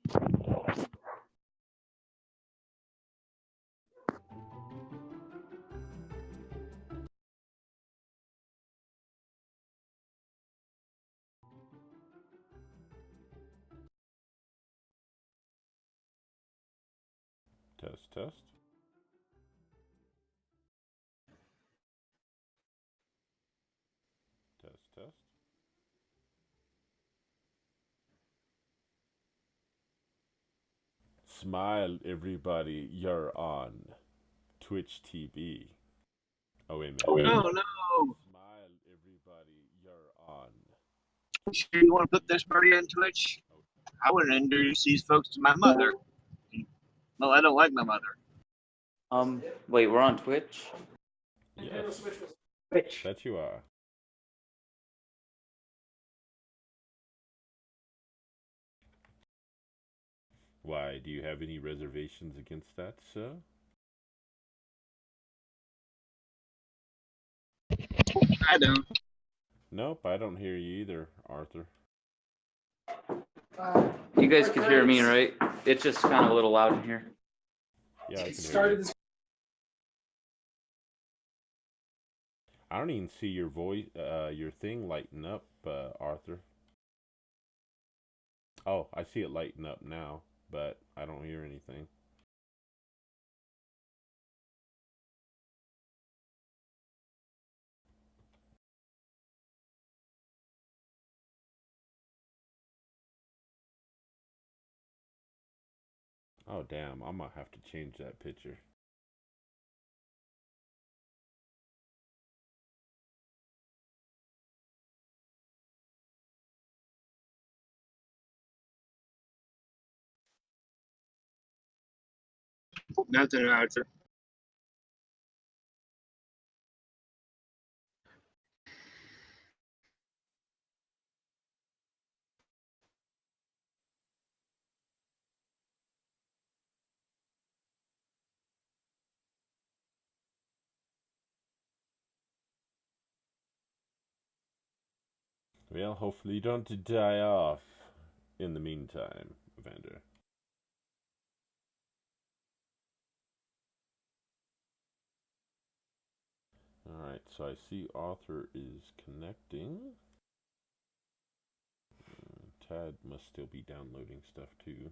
Test, test. Test, test. Smile, everybody. You're on Twitch TV. Oh, wait a minute. Oh no! Smile, everybody. You're on. You sure you want to put this party on Twitch? I want to introduce these folks to my mother. Well, I don't like my mother. Wait, we're on Twitch? Yes. Twitch. That you are. Why, do you have any reservations against that, sir? I don't. Nope, I don't hear you either, Arthur. You guys can hear me, right? It's just kind of a little loud in here. Yeah, I can hear you. I don't even see your voice, your thing lighten up, Arthur. Oh, I see it lighten up now, but I don't hear anything. Oh, damn, I'm gonna have to change that picture. Nothing, Arthur. Well, hopefully you don't die off in the meantime, Evander. Alright, so I see Arthur is connecting. Tad must still be downloading stuff too.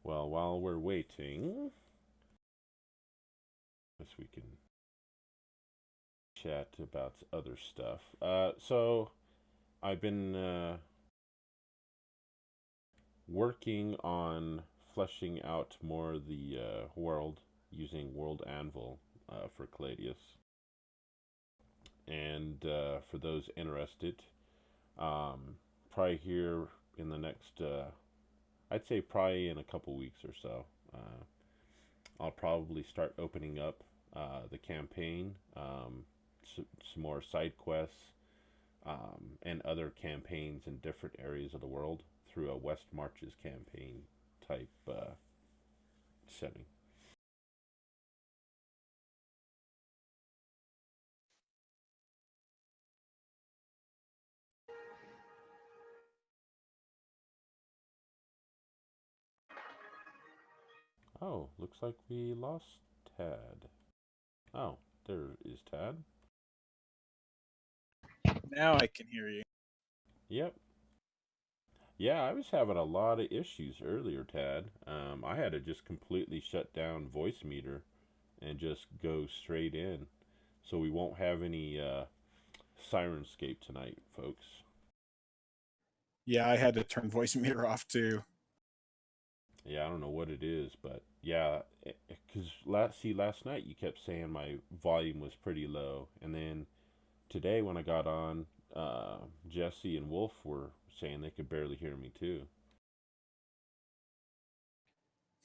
Well, while we're waiting, I guess we can chat about other stuff. So I've been working on fleshing out more the world using World Anvil for Caladius. And for those interested, probably here in the next, I'd say probably in a couple weeks or so, I'll probably start opening up the campaign, some more side quests, and other campaigns in different areas of the world through a West Marches campaign type setting. Oh, looks like we lost Tad. Oh, there is Tad. Now I can hear you. Yep. Yeah, I was having a lot of issues earlier, Tad. I had to just completely shut down Voicemeeter and just go straight in. So we won't have any Sirenscape tonight, folks. Yeah, I had to turn Voicemeeter off too. Yeah, I don't know what it is, but yeah, because last night you kept saying my volume was pretty low, and then today when I got on, Jesse and Wolf were saying they could barely hear me too.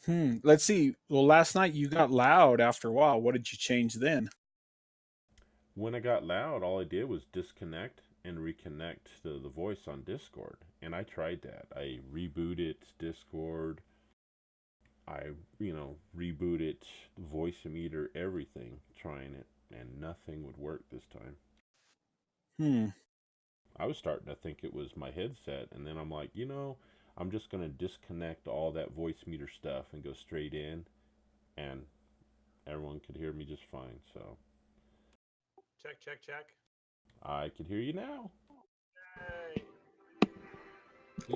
Let's see. Well, last night you got loud after a while. What did you change then? When I got loud, all I did was disconnect and reconnect the voice on Discord. And I tried that. I rebooted Discord. I, rebooted Voicemeeter, everything, trying it, and nothing would work this time. I was starting to think it was my headset, and then I'm like, I'm just going to disconnect all that Voicemeeter stuff and go straight in, and everyone could hear me just fine, so. Check. I can hear you now. Hey.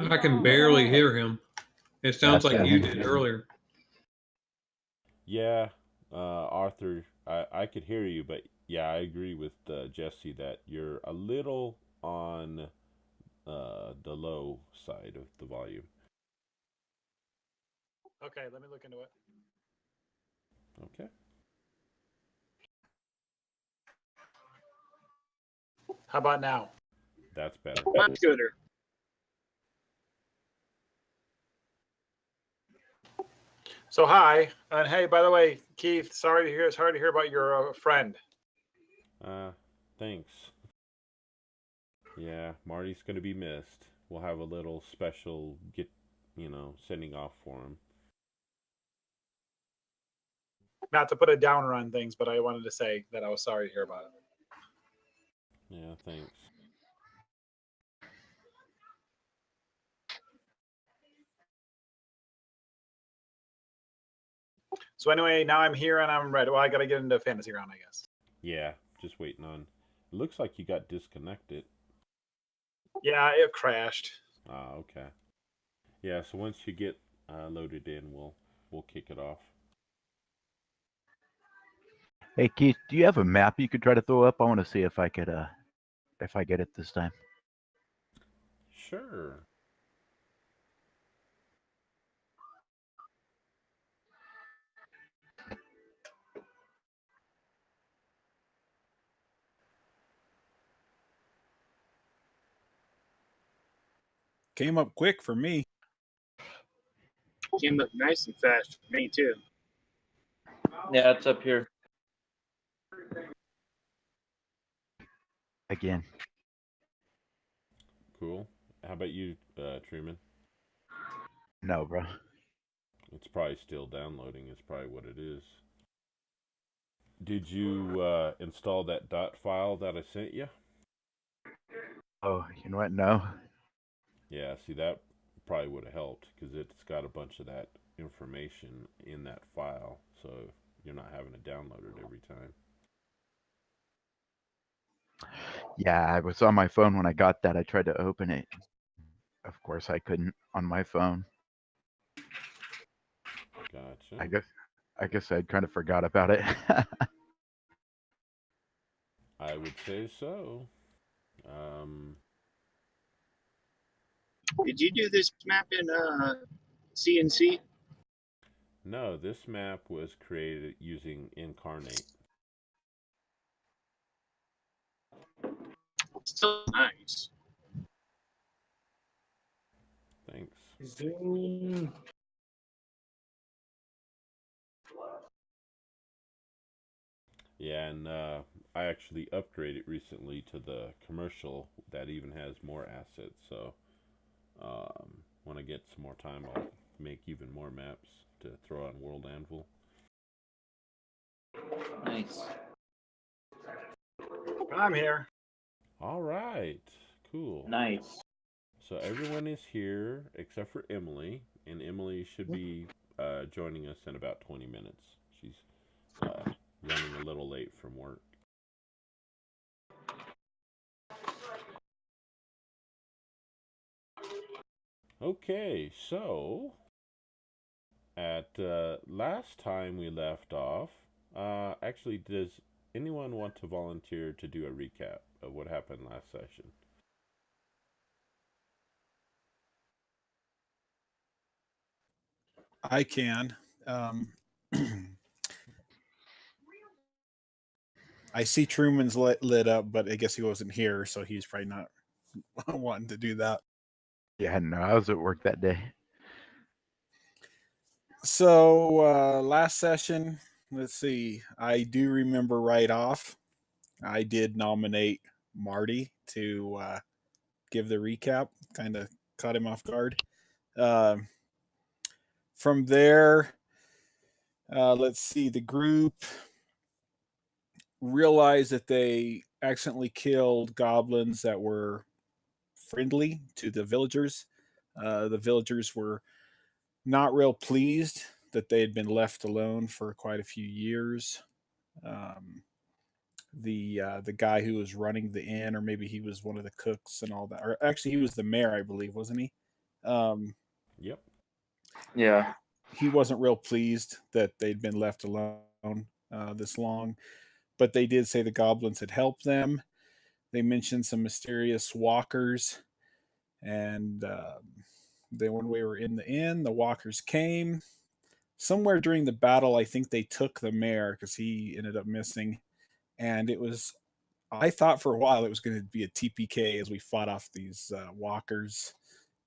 I can barely hear him. It sounds like you did earlier. Yeah, Arthur, I could hear you, but yeah, I agree with Jesse that you're a little on the low side of the volume. Okay, let me look into it. Okay. How about now? That's better. Much gooder. So hi, and hey, by the way, Keith, it's hard to hear about your friend. Thanks. Yeah, Marty's gonna be missed. We'll have a little special sending off for him. Not to put a downer on things, but I wanted to say that I was sorry to hear about it. Yeah, thanks. So anyway, now I'm here and I'm ready. Well, I got to get into Fantasy Ground, I guess. Yeah, just waiting on. It looks like you got disconnected. Yeah, it crashed. Ah, okay. Yeah, so once you get loaded in, we'll kick it off. Hey Keith, do you have a map you could try to throw up? I want to see if I could if I get it this time. Sure. Came up quick for me. Came up nice and fast for me too. Yeah, it's up here. Again. Cool. How about you, Truman? No, bro. It's probably still downloading. Is probably what it is. Did you install that .dot file that I sent you? Oh, you know what? No. Yeah, see, that probably would have helped because it's got a bunch of that information in that file, so you're not having to download it every time. Yeah, I was on my phone when I got that. I tried to open it. Of course, I couldn't on my phone. Gotcha. I guess I'd kind of forgot about it. I would say so. Did you do this map in CNC? No, this map was created using Incarnate. Still nice. Thanks. Zoom. Yeah, and I actually upgraded recently to the commercial that even has more assets. So when I get some more time, I'll make even more maps to throw on World Anvil. Nice. I'm here. All right, cool. Nice. So everyone is here except for Emily, and Emily should be joining us in about 20 minutes. She's running a little late from work. Okay, so at last time we left off, actually, does anyone want to volunteer to do a recap of what happened last session? I can. I see Truman's lit up, but I guess he wasn't here, so he's probably not wanting to do that. Yeah, no, I was at work that day. So last session, let's see. I do remember right off. I did nominate Marty to give the recap. Kind of caught him off guard. Um from there, let's see. The group realized that they accidentally killed goblins that were friendly to the villagers. The villagers were not real pleased that they had been left alone for quite a few years. Um, the guy who was running the inn, or maybe he was one of the cooks and all that, or actually he was the mayor, I believe, wasn't he? Yep. Yeah. He wasn't real pleased that they'd been left alone this long, but they did say the goblins had helped them. They mentioned some mysterious walkers, and then when we were in the inn, the walkers came. Somewhere during the battle, I think they took the mayor because he ended up missing, and it was. I thought for a while it was going to be a TPK as we fought off these walkers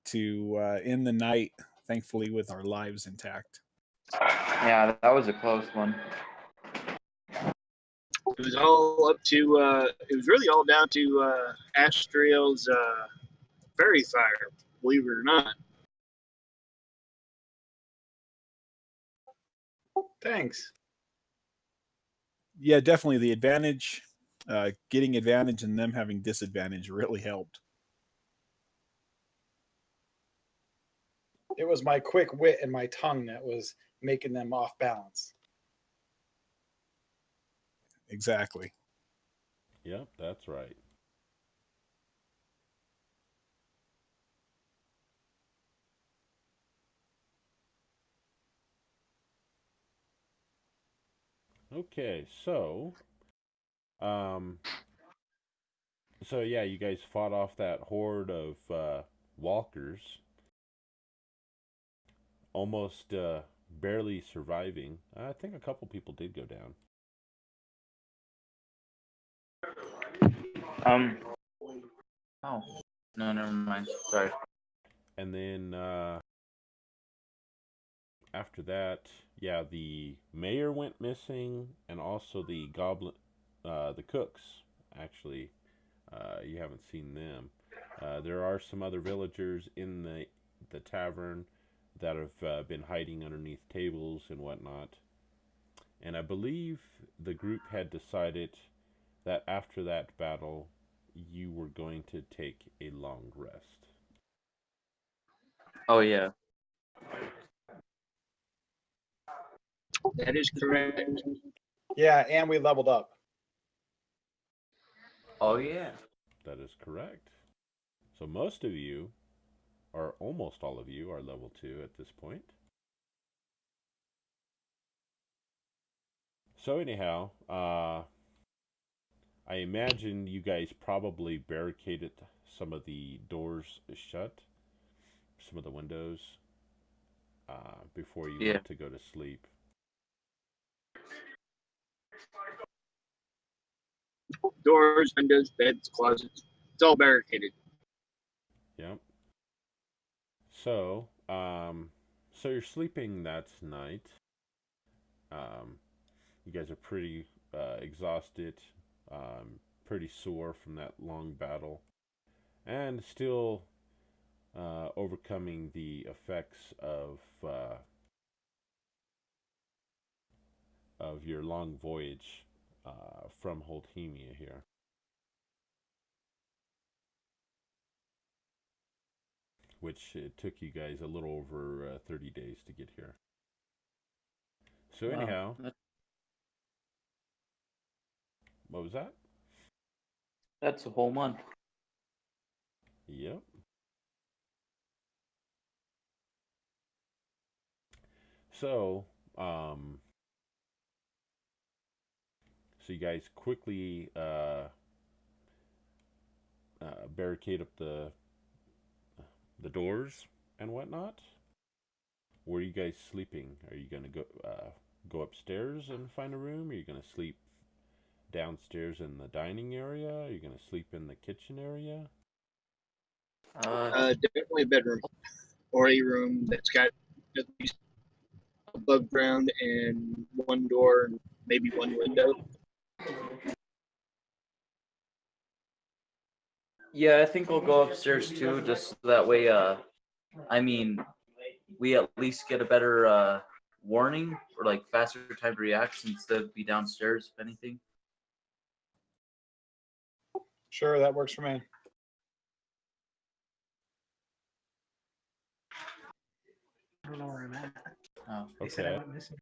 to end the night, thankfully with our lives intact. Yeah, that was a close one. It was all up to. It was really all down to Astriel's fairy fire. Believe it or not. Thanks. Yeah, definitely the advantage, getting advantage and them having disadvantage really helped. It was my quick wit and my tongue that was making them off balance. Exactly. Yep, that's right. Okay, so yeah, you guys fought off that horde of walkers, almost barely surviving. I think a couple people did go down. Oh, no, never mind. Sorry. And then after that, yeah, the mayor went missing, and also the goblin, the cooks. Actually, you haven't seen them. There are some other villagers in the tavern that have been hiding underneath tables and whatnot. And I believe the group had decided that after that battle, you were going to take a long rest. Oh, yeah. That is correct. Yeah, and we leveled up. Oh, yeah. That is correct. So most of you, or almost all of you, are level 2 at this point. So anyhow, I imagine you guys probably barricaded some of the doors shut, some of the windows, before you went to go to sleep. Doors, windows, beds, closets. It's all barricaded. Yep. So, so you're sleeping that night. You guys are pretty exhausted, pretty sore from that long battle, and still overcoming the effects of your long voyage from Holdhemia here. Which it took you guys a little over 30 days to get here. So Wow. anyhow, what was that? That's a whole month. Yep. So, so you guys quickly barricade up the doors and whatnot. Where are you guys sleeping? Are you gonna go upstairs and find a room? Are you gonna sleep downstairs in the dining area? Are you gonna sleep in the kitchen area? Definitely a bedroom or a room that's got at least above ground and one door and maybe one window. Yeah, I think we'll go upstairs too, just so that way, I mean, we at least get a better warning or like faster time to react instead of be downstairs, if anything. Sure, that works for me. I don't know where I'm at. Oh. They said I Okay. went missing.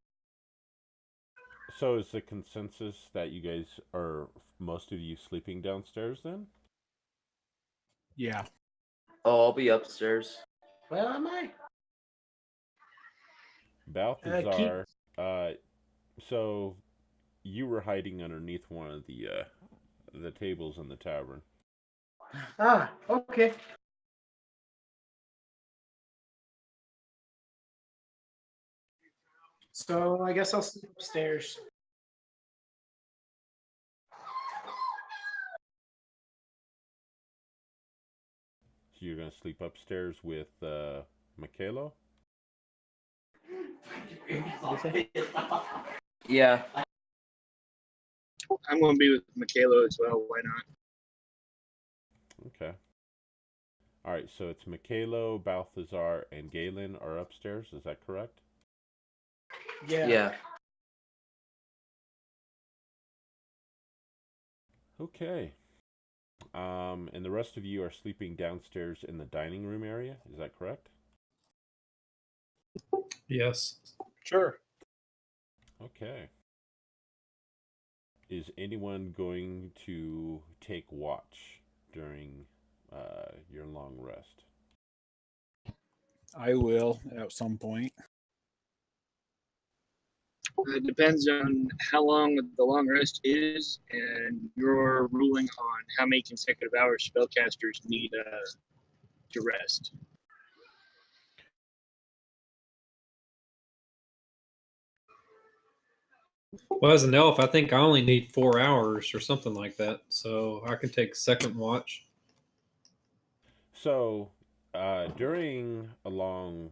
So is the consensus that you guys are, most of you, sleeping downstairs then? Yeah. Oh, I'll be upstairs. Well, am I? Balthazar, so you were hiding underneath one of the tables in the tavern. Ah, okay. So I guess I'll sleep upstairs. So you're gonna sleep upstairs with Michaelo? Yeah. I'm going to be with Michaela as well. Why not? Okay. All right, so it's Michaelo, Balthazar, and Galen are upstairs. Is that correct? Yeah. Yeah. Okay. And the rest of you are sleeping downstairs in the dining room area. Is that correct? Yes. Sure. Okay. Is anyone going to take watch during your long rest? I will at some point. It depends on how long the long rest is and your ruling on how many consecutive hours spellcasters need to rest. Well, as an elf, I think I only need 4 hours or something like that, so I can take second watch. So, during a long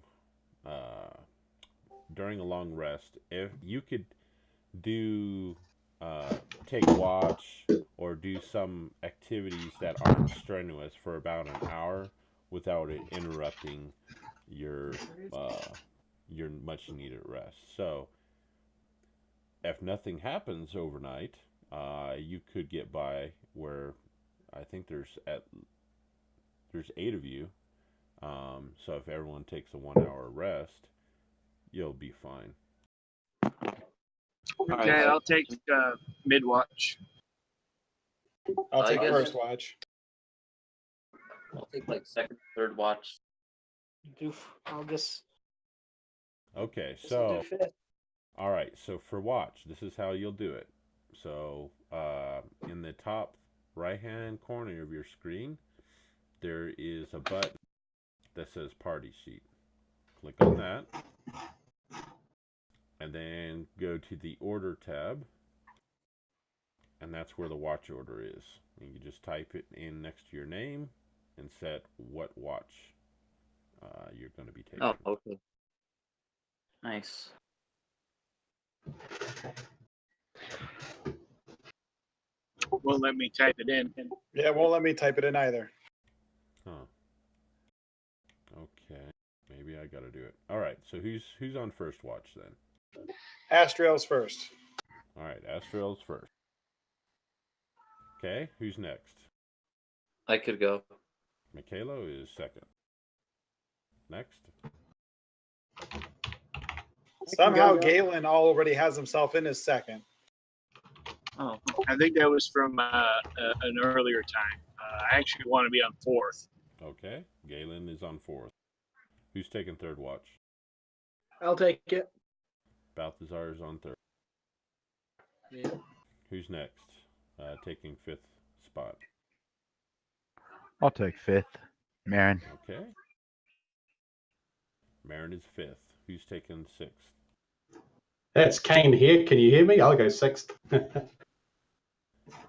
rest, if you could do take watch or do some activities that aren't strenuous for about an hour without it interrupting your much needed rest. So, if nothing happens overnight, you could get by where I think there's 8 of you. So if everyone takes a 1 hour rest, you'll be fine. Okay, I'll take mid watch. I'll I take guess- first watch. I'll take like second, third watch. I'll just Okay, do so fifth. all right, so for watch, this is how you'll do it. So in the top right hand corner of your screen, there is a button that says Party Sheet. Click on that, and then go to the Order tab, and that's where the watch order is. And you just type it in next to your name and set what watch you're going to be taking. Oh, okay. Nice. Won't let me type it in. Yeah, it won't let me type it in either. Huh. Okay. Maybe I got to do it. All right. So who's on first watch then? Astriel's first. All right. Astriel's first. Okay. Who's next? I could go. Michaelo is second. Next. Somehow Galen already has himself in his second. Oh, I think that was from an earlier time. I actually want to be on fourth. Okay. Galen is on fourth. Who's taking third watch? I'll take it. Balthazar is on third. Yeah. Who's next? Taking fifth spot. I'll take fifth. Marin. Okay. Marin is fifth. Who's taking sixth? It's Kane here. Can you hear me? I'll go sixth.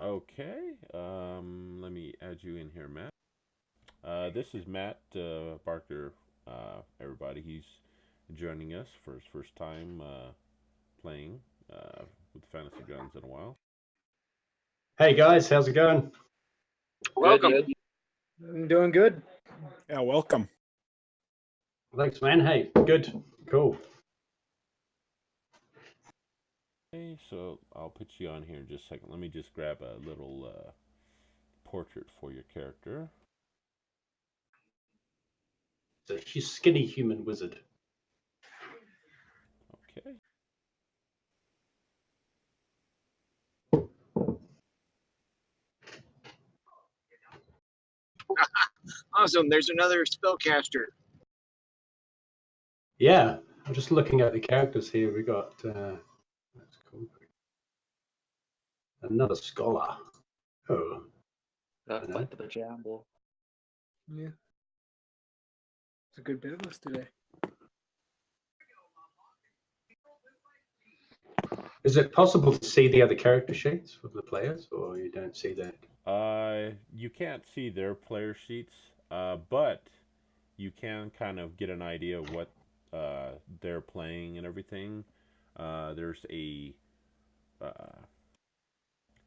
Okay. Let me add you in here, Matt. This is Matt Barker. Everybody, he's joining us for his first time playing with Fantasy Grounds in a while. Hey guys, how's it going? Welcome. Good. I'm doing good. Yeah, welcome. Thanks, man. Hey, good, cool. Okay, so I'll put you on here in just a second. Let me just grab a little portrait for your character. It's a skinny human wizard. Okay. Awesome. There's another spellcaster. Yeah, I'm just looking at the characters here. We got that's cool. Another scholar. Oh, Got Hello. quite the jamble. Yeah. It's a good bit of us today. is it possible to see the other character sheets of the players, or you don't see that? You can't see their player sheets, but you can kind of get an idea of what they're playing and everything. There's a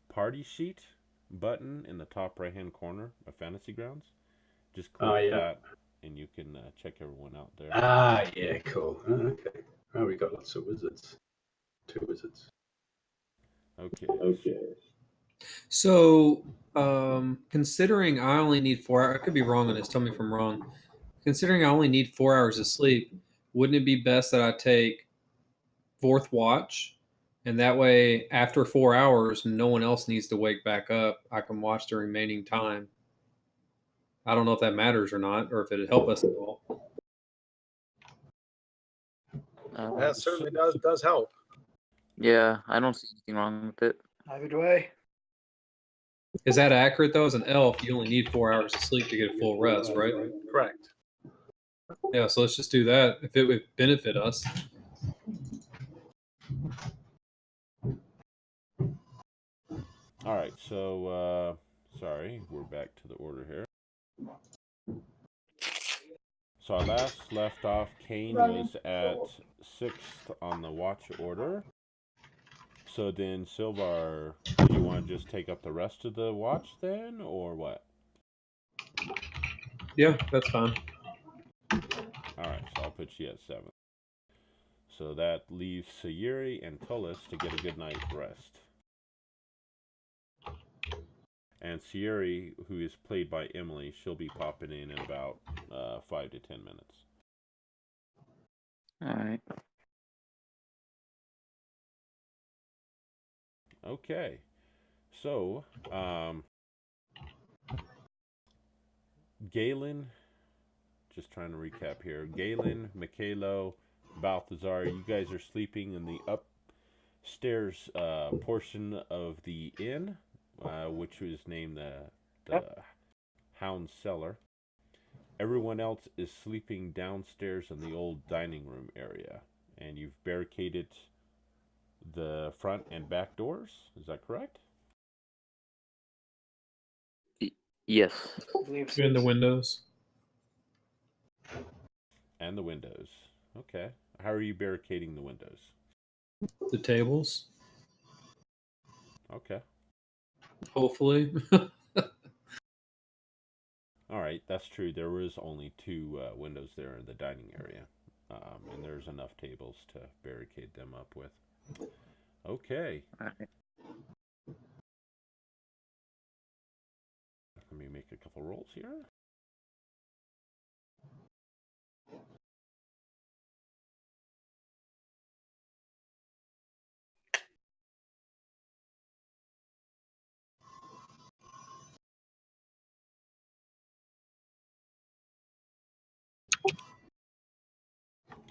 party sheet button in the top right-hand corner of Fantasy Grounds. Just click Oh, yeah. that, and you can check everyone out there. Ah, yeah, cool. Oh, okay. Oh, we got lots of wizards. 2 wizards. Okay. So, considering I only need 4 hours, I could be wrong on this. Tell me if I'm wrong. Considering I only need 4 hours of sleep, wouldn't it be best that I take 4th watch? And that way, after 4 hours, no one else needs to wake back up. I can watch the remaining time. I don't know if that matters or not, or if it'd help us at all. That certainly does help. Yeah, I don't see anything wrong with it. Either way. Is that accurate though? As an elf, you only need 4 hours of sleep to get a full rest, right? Correct. Yeah, so let's just do that if it would benefit us. All right, so sorry, we're back to the order here. So I last left off, Kane was at 6th on the watch order. So then, Silvar, do you want to just take up the rest of the watch then, or what? Yeah, that's fine. Alright, so I'll put you at 7th. So that leaves Sayuri and Tullus to get a good night's rest. And Sayuri, who is played by Emily, she'll be popping in about 5 to 10 minutes. Alright. Okay. So, Galen, just trying to recap here. Galen, Mikhailo, Balthazar, you guys are sleeping in the upstairs portion of the inn, which was named the Hound Cellar. Everyone else is sleeping downstairs in the old dining room area, and you've barricaded the front and back doors. Is that correct? Yes. I believe so. In the windows. And the windows. Okay. How are you barricading the windows? The tables, Okay. hopefully. All right, that's true. There was only 2 windows there in the dining area, and there's enough tables to barricade them up with. Okay. Alright. Let me make a couple rolls here.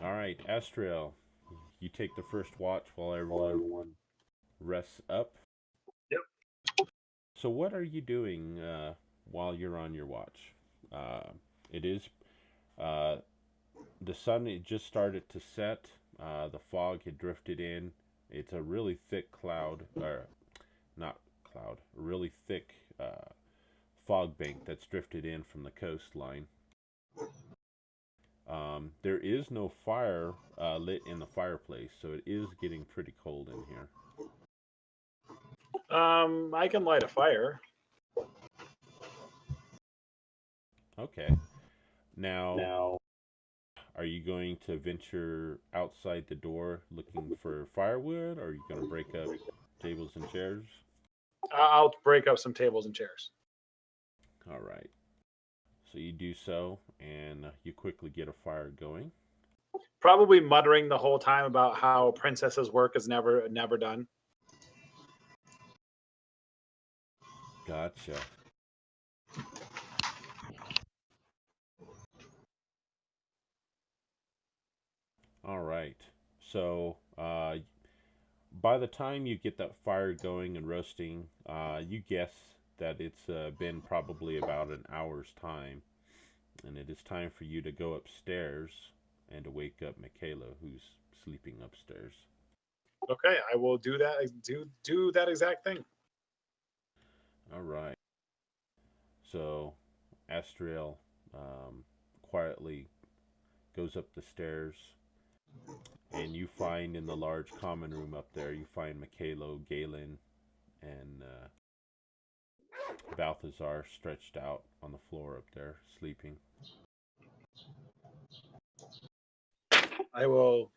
All right, Astriel, you take the first watch while everyone rests up. Yep. So what are you doing while you're on your watch? It is the sun had just started to set. The fog had drifted in. It's a really thick cloud, or not cloud, a really thick fog bank that's drifted in from the coastline. There is no fire lit in the fireplace, so it is getting pretty cold in here. I can light a fire. Okay. Now, are you going to venture outside the door looking for firewood, or are you going to break up tables and chairs? I'll break up some tables and chairs. All right. So you do so, and you quickly get a fire going. Probably muttering the whole time about how princess's work is never done. Gotcha. All right. So, by the time you get that fire going and roasting, you guess that it's been probably about an hour's time, and it is time for you to go upstairs and to wake up Michaela, who's sleeping upstairs. Okay, I will do that. Do that exact thing. All right. So, Astriel quietly goes up the stairs, and you find in the large common room up there, you find Michaela, Galen, and Balthazar stretched out on the floor up there, sleeping. I will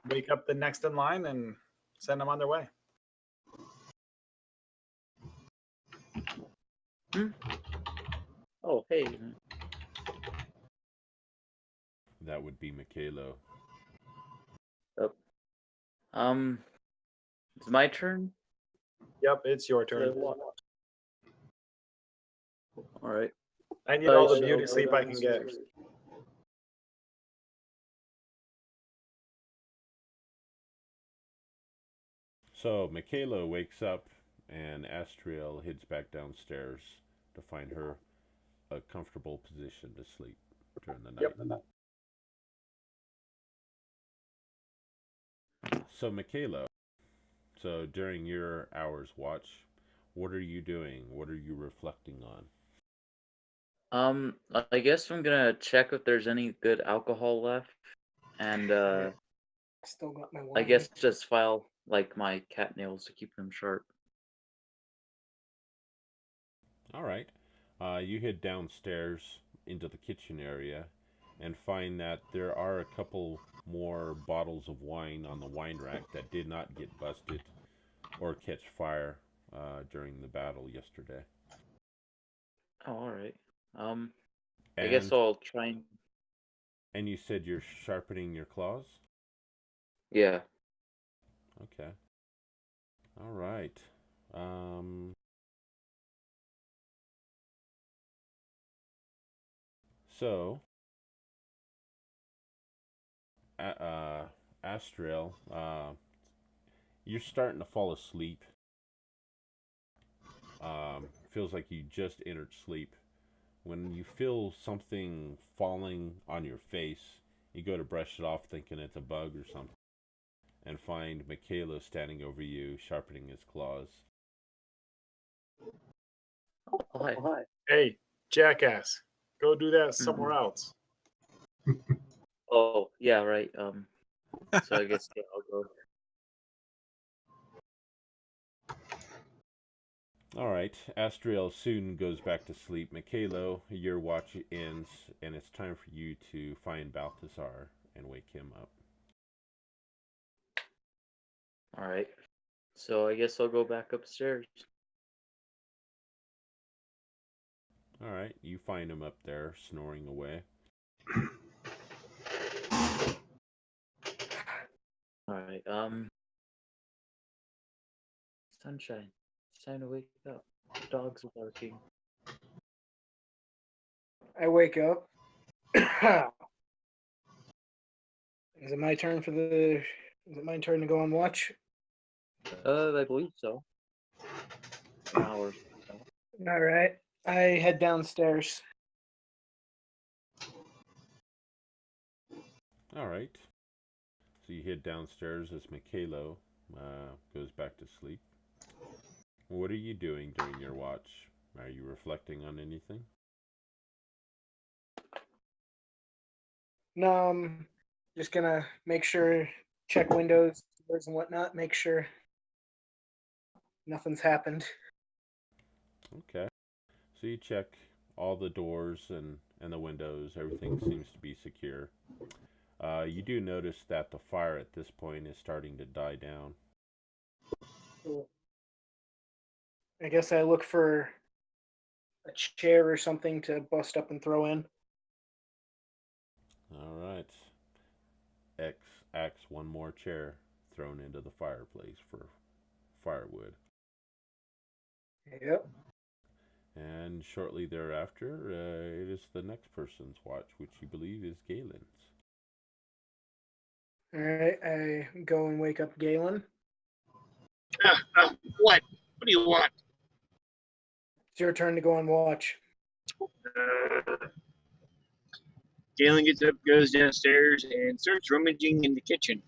wake up the next in line and send them on their way. Oh, hey. That would be Michaela. It's my turn. Yep, it's your turn. All right. I need all the so beauty go sleep I can get. downstairs. So Michaela wakes up, and Astriel heads back downstairs to find her a comfortable position to sleep during the night. So Michaela, so during your hour's watch, what are you doing? What are you reflecting on? I guess I'm gonna check if there's any good alcohol left, and Still got my I wine. guess just file like my cat nails to keep them sharp. All right. You head downstairs into the kitchen area and find that there are a couple more bottles of wine on the wine rack that did not get busted or catch fire during the battle yesterday. Oh, all right. I And, guess I'll try and. and you said you're sharpening your claws? Yeah. Okay. All right. So, Astriel, you're starting to fall asleep. Feels like you just entered sleep. When you feel something falling on your face, you go to brush it off thinking it's a bug or something, and find Michaela standing over you, sharpening his claws. Oh, hi. Hey, jackass, go do that somewhere else. Oh, yeah, right. So I guess yeah, I'll go. All right, Astriel soon goes back to sleep. Michaela, your watch ends, and it's time for you to find Balthazar and wake him up. All right. So I guess I'll go back upstairs. All right, you find him up there, snoring away. All right. Sunshine. It's time to wake up. The dogs are barking. I wake up. Is it my turn Is it my turn to go on watch? I believe so. An hour. or so. All right. I head downstairs. All right. So you head downstairs as Michaela goes back to sleep. What are you doing during your watch? Are you reflecting on anything? No, I'm just gonna make sure, check windows, doors, and whatnot. Make sure nothing's happened. Okay. So you check all the doors and the windows. Everything seems to be secure. You do notice that the fire at this point is starting to die down. Cool. I guess I look for a chair or something to bust up and throw in. All right. X acts one more chair thrown into the fireplace for firewood. Yep. And shortly thereafter, it is the next person's watch, which you believe is Galen's. All right. I go and wake up Galen. What? What do you want? It's your turn to go on watch. Galen gets up, goes downstairs, and starts rummaging in the kitchen.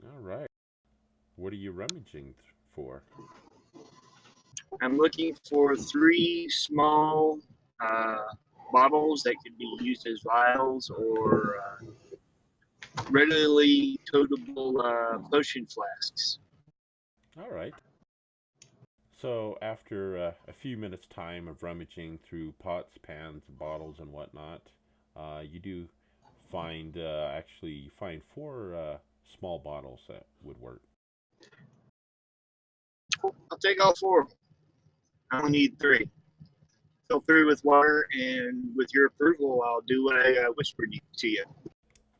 All right. What are you rummaging for? I'm looking for 3 small bottles that could be used as vials or readily toteable potion flasks. All right. So after a few minutes' time of rummaging through pots, pans, bottles, and whatnot, you do find actually find 4 small bottles that would work. I'll take all 4. I only need 3. Fill 3 with water, and with your approval, I'll do what I whispered to you.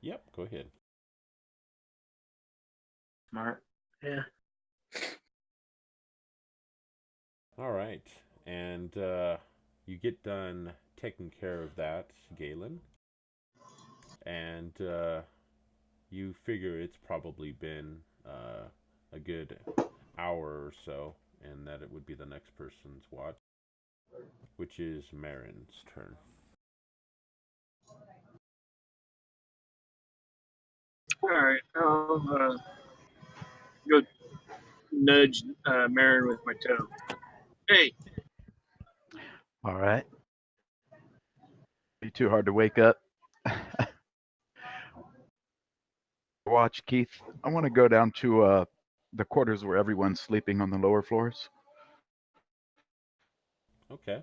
Yep, go ahead. Smart. Yeah. All right, and you get done taking care of that, Galen, and you figure it's probably been a good hour or so, and that it would be the next person's watch, which is Marin's turn. All right, I'll go nudge Marin with my toe. Hey, All right. Be too hard to wake up. Watch, Keith. I want to go down to the quarters where everyone's sleeping on the lower floors. Okay.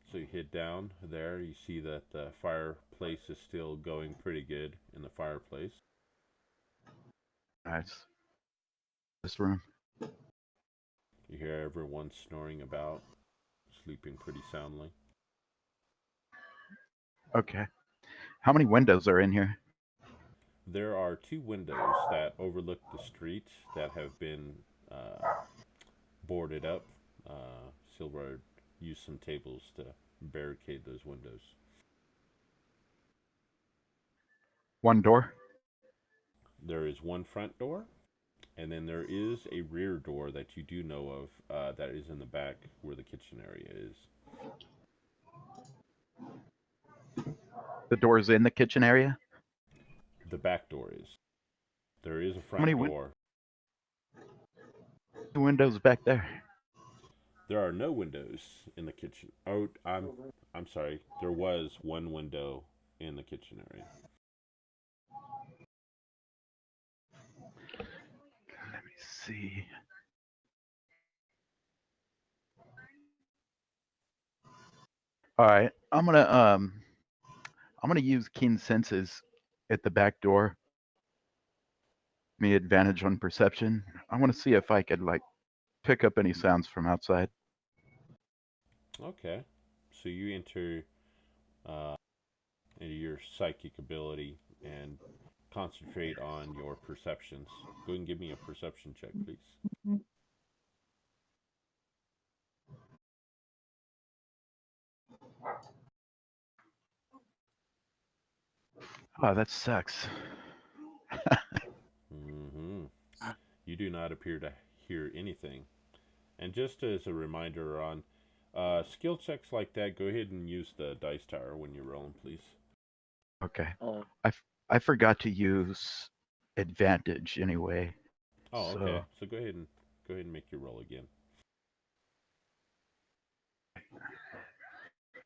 So you head down there. You see that the fireplace is still going pretty good in the fireplace. Nice. This room. You hear everyone snoring about, sleeping pretty soundly. Okay. How many windows are in here? There are 2 windows that overlook the street that have been boarded up. Silver used some tables to barricade those windows. One door? There is one front door, and then there is a rear door that you do know of that is in the back where the kitchen area is. The door's in the kitchen area? The back door is. There is a How many front door. Windows back there? There are no windows in the kitchen. Oh, I'm sorry. There was one window in the kitchen area. Let me see. All right, I'm gonna use keen senses at the back door. Me advantage on perception. I want to see if I could like pick up any sounds from outside. Okay, so you enter into your psychic ability and concentrate on your perceptions. Go ahead and give me a perception check, please. Oh, that sucks. Mm-hmm. You do not appear to hear anything. And just as a reminder on skill checks like that, go ahead and use the dice tower when you're rolling, please. Okay. Oh, I forgot to use advantage anyway. Oh, So- okay. So go ahead and make your roll again.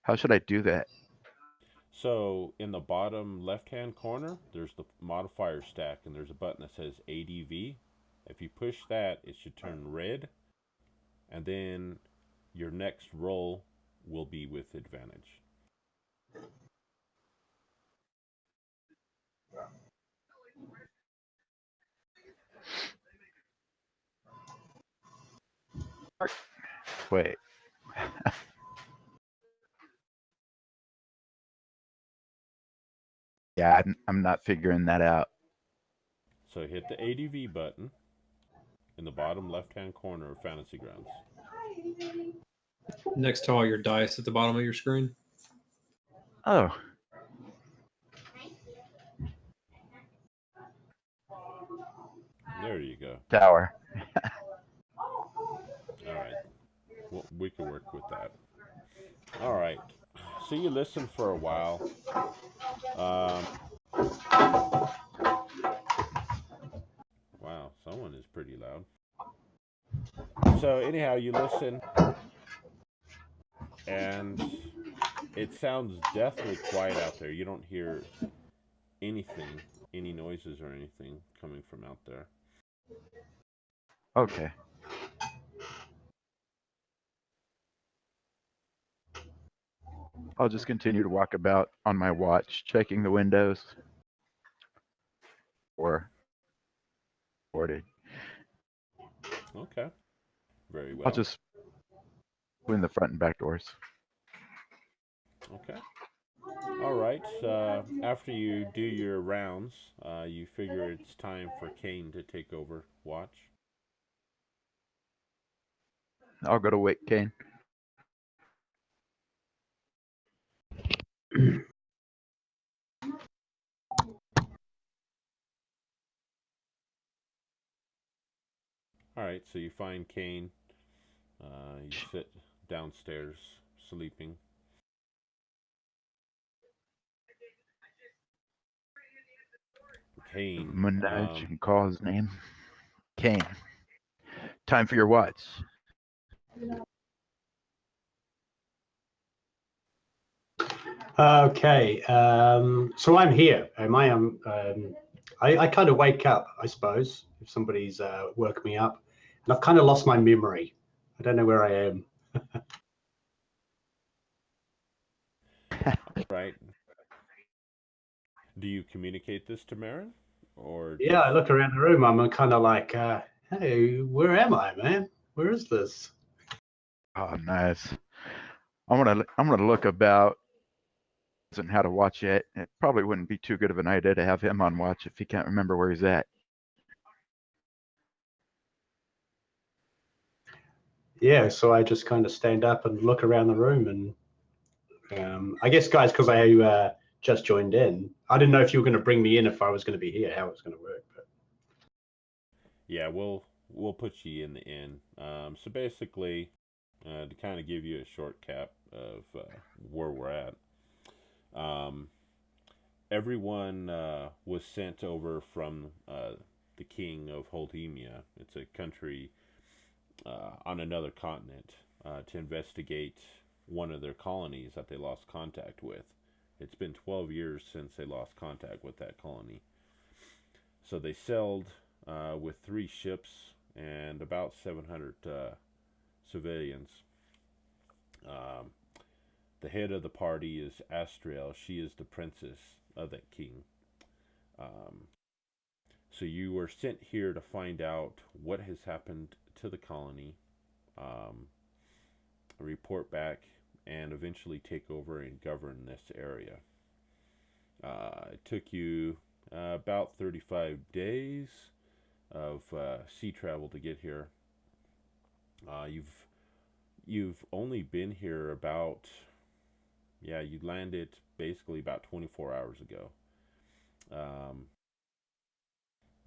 How should I do that? So in the bottom left-hand corner, there's the modifier stack, and there's a button that says ADV. If you push that, it should turn red, and then your next roll will be with advantage. Wait. Yeah, I'm not figuring that out. So hit the ADV button in the bottom left-hand corner of Fantasy Grounds. Next to all your dice at the bottom of your screen. Oh, There you go. tower. All right. Well, we can work with that. All right. So you listen for a while. Wow, someone is pretty loud. So anyhow, you listen, and it sounds deathly quiet out there. You don't hear anything, any noises or anything coming from out there. Okay. I'll just continue to walk about on my watch, checking the windows. Or boarded. Okay. Very well. I'll just win the front and back doors. Okay. All right. After you do your rounds, you figure it's time for Kane to take over watch. I'll go to wake Kane. All right. So you find Kane. You sit downstairs sleeping. Kane. Manage and call his name. Kane. Time for your watch. Okay, so I'm here. Am I? I kind of wake up, I suppose, if somebody's woke me up, and I've kind of lost my memory. I don't know where I am. Right. Do you communicate this to Marin, or Yeah, I look around the room. I'm kind of like, hey, where am I, man? Where is this? Oh, nice. I'm gonna look about and how to watch it. It probably wouldn't be too good of an idea to have him on watch if he can't remember where he's at. Yeah, so I just kind of stand up and look around the room, and I guess, guys, because I just joined in, I didn't know if you were going to bring me in if I was going to be here, how it was going to work. But yeah, we'll put you in the inn. So basically, to kind of give you a short cap of where we're at, everyone was sent over from the king of Holdemia. It's a country on another continent to investigate one of their colonies that they lost contact with. It's been 12 years since they lost contact with that colony. So they sailed with 3 ships and about 700 civilians. The head of the party is Astriel. She is the princess of that king. So you were sent here to find out what has happened to the colony, report back, and eventually take over and govern this area. It took you about 35 days of sea travel to get here. You've only been here about, you landed basically about 24 hours ago.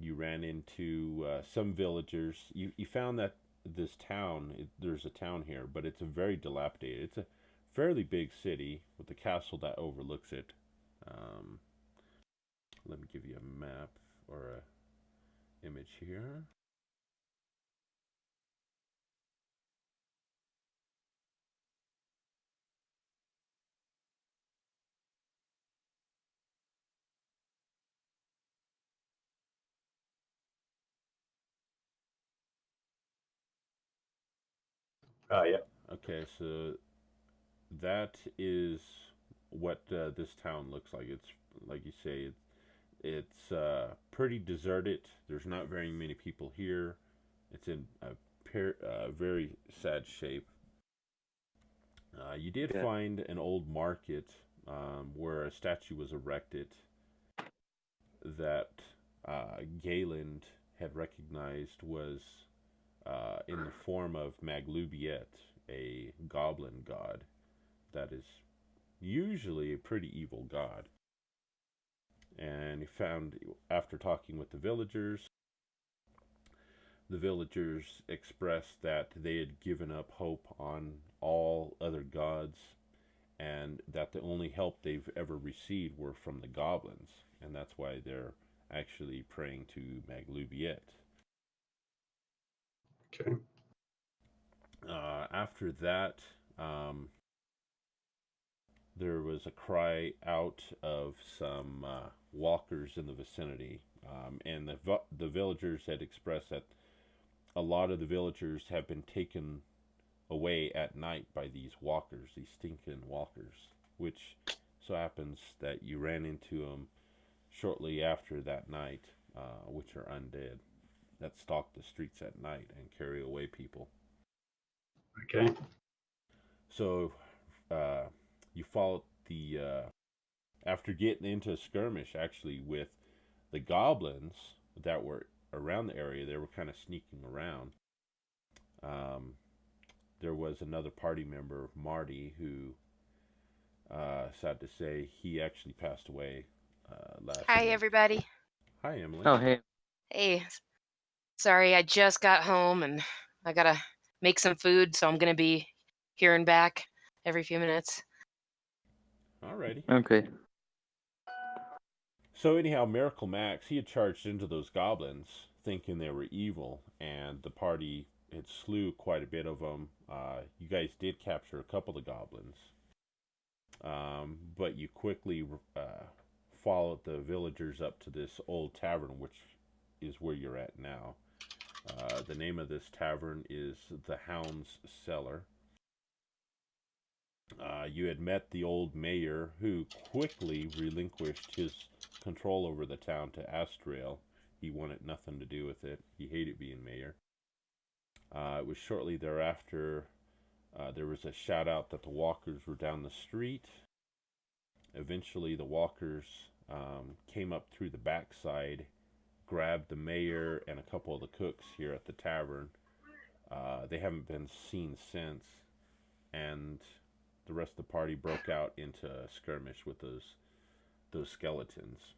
You ran into some villagers. You found that this town, there's a town here, but it's a very dilapidated. It's a fairly big city with a castle that overlooks it. Let me give you a map or a image here. Yeah. Okay, so that is what this town looks like. It's like you say, it's pretty deserted. There's not very many people here. It's in a very sad shape. You did Okay. find an old market where a statue was erected that Galen had recognized was in the form of Maglubiet, a goblin god that is usually a pretty evil god. And he found, after talking with the villagers expressed that they had given up hope on all other gods and that the only help they've ever received were from the goblins, and that's why they're actually praying to Maglubiet. Okay. After that, um, there was a cry out of some walkers in the vicinity, and the villagers had expressed that a lot of the villagers have been taken away at night by these walkers, these stinking walkers, which so happens that you ran into them shortly after that night, which are undead that stalk the streets at night and carry away people. Okay. So you followed the after getting into a skirmish actually with the goblins that were around the area. They were kind of sneaking around. There was another party member, Marty, who sad to say he actually passed away last Hi, year. everybody. Hi, Emily. Oh, hey. Hey, sorry, I just got home and I gotta make some food, so I'm gonna be here and back every few minutes. Alrighty. Okay. So anyhow, Miracle Max, he had charged into those goblins thinking they were evil, and the party had slew quite a bit of them. You guys did capture a couple of goblins, but you quickly followed the villagers up to this old tavern, which is where you're at now. The name of this tavern is the Hound's Cellar. You had met the old mayor, who quickly relinquished his control over the town to Astrael. He wanted nothing to do with it. He hated being mayor. It was shortly thereafter there was a shout out that the walkers were down the street. Eventually the walkers came up through the backside, grabbed the mayor and a couple of the cooks here at the tavern. They haven't been seen since, and the rest of the party broke out into a skirmish with those skeletons.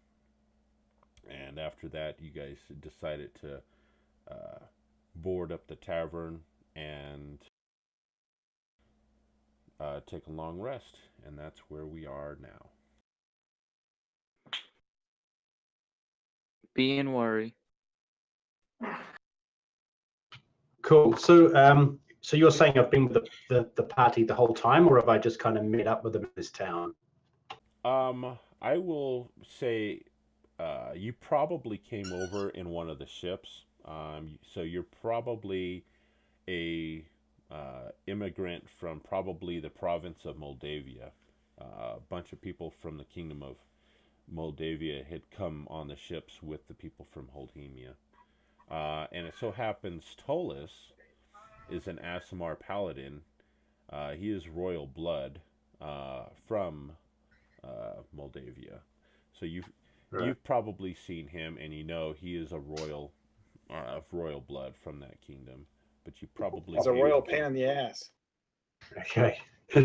And after that, you guys decided to board up the tavern and take a long rest, and that's where we are now. Be in worry. Cool. So, so you're saying I've been with the party the whole time, or have I just kind of met up with them in this town? I will say you probably came over in one of the ships. So you're probably a immigrant from probably the province of Moldavia. A bunch of people from the kingdom of Moldavia had come on the ships with the people from Holdemia. And it so happens Tolis is an Aasimar paladin. He is royal blood from Moldavia. So you've probably seen him, and you know he is a royal of royal blood from that kingdom. But you probably It's a royal pain in the ass. Okay. All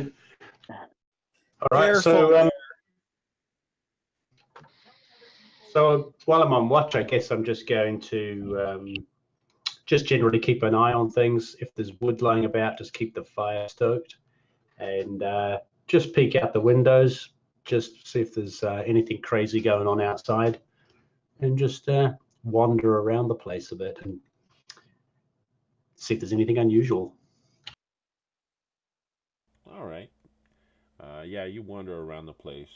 right. Careful. So while I'm on watch, I guess I'm just going to just generally keep an eye on things. If there's wood lying about, just keep the fire stoked, and just peek out the windows, just see if there's anything crazy going on outside, and just wander around the place a bit and see if there's anything unusual. All right. Yeah, you wander around the place.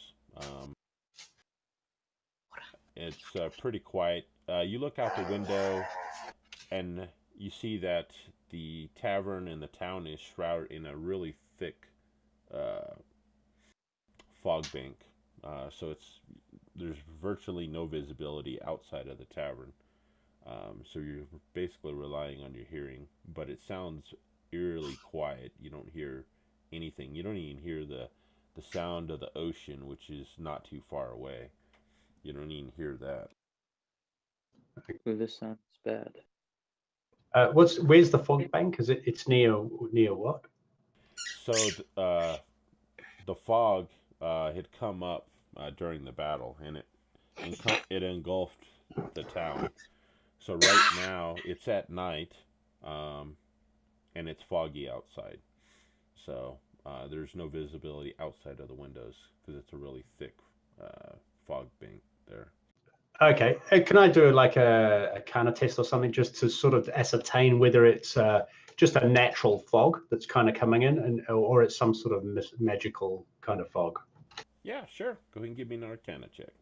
It's pretty quiet. You look out the window, and you see that the tavern and the town is shrouded in a really thick fog bank. So there's virtually no visibility outside of the tavern. So you're basically relying on your hearing, but it sounds eerily quiet. You don't hear anything. You don't even hear the sound of the ocean, which is not too far away. You don't even hear that. Ooh, this sounds bad. Where's the fog bank? Is it's near what? So the fog had come up during the battle, and it engulfed the town. So right now it's at night, and it's foggy outside. So there's no visibility outside of the windows because it's a really thick fog bank there. Okay, can I do like a Arcana test or something just to sort of ascertain whether it's just a natural fog that's kind of coming in, or it's some sort of magical kind of fog? Yeah, sure. Go ahead and give me an Arcana check.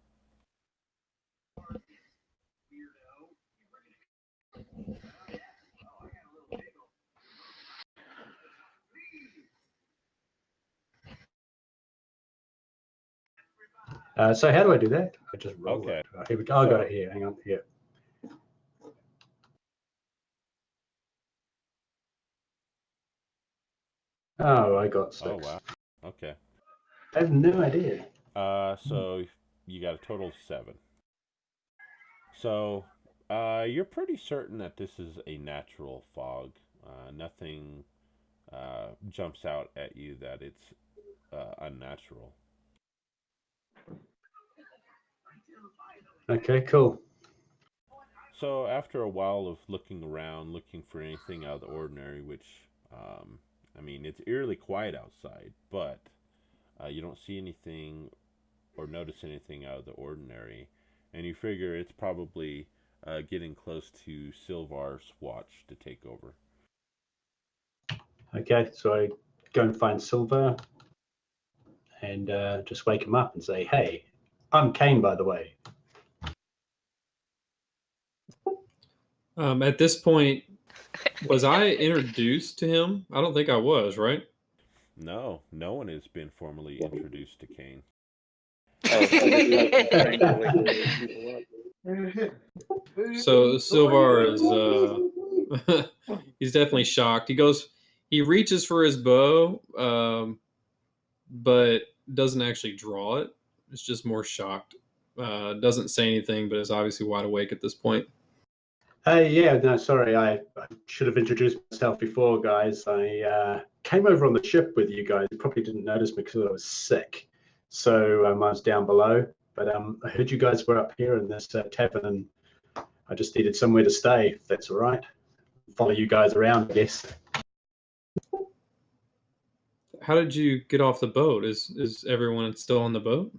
So how do I do that? I just roll Okay. it. Here we go. I got it here. Hang on. Here. Oh, I got 6. Oh wow. Okay. I have no idea. So you got a total of 7. So you're pretty certain that this is a natural fog. Nothing jumps out at you that it's unnatural. Okay, cool. So after a while of looking around, looking for anything out of the ordinary, which, I mean, it's eerily quiet outside, but you don't see anything or notice anything out of the ordinary, and you figure it's probably getting close to Silvar's watch to take over. Okay, so I go and find Silver and just wake him up and say, "Hey, I'm Kane, by the way." At this point, was I introduced to him? I don't think I was, right? No, no one has been formally introduced to Kane. So Silvar is he's definitely shocked. He reaches for his bow, but doesn't actually draw it. It's just more shocked. Doesn't say anything, but is obviously wide awake at this point. Yeah, no, sorry, I should have introduced myself before, guys. I came over on the ship with you guys. You probably didn't notice me because I was sick, so I was down below. But I heard you guys were up here in this tavern, and I just needed somewhere to stay, if that's all right. Follow you guys around, I guess. How did you get off the boat? Is everyone still on the boat?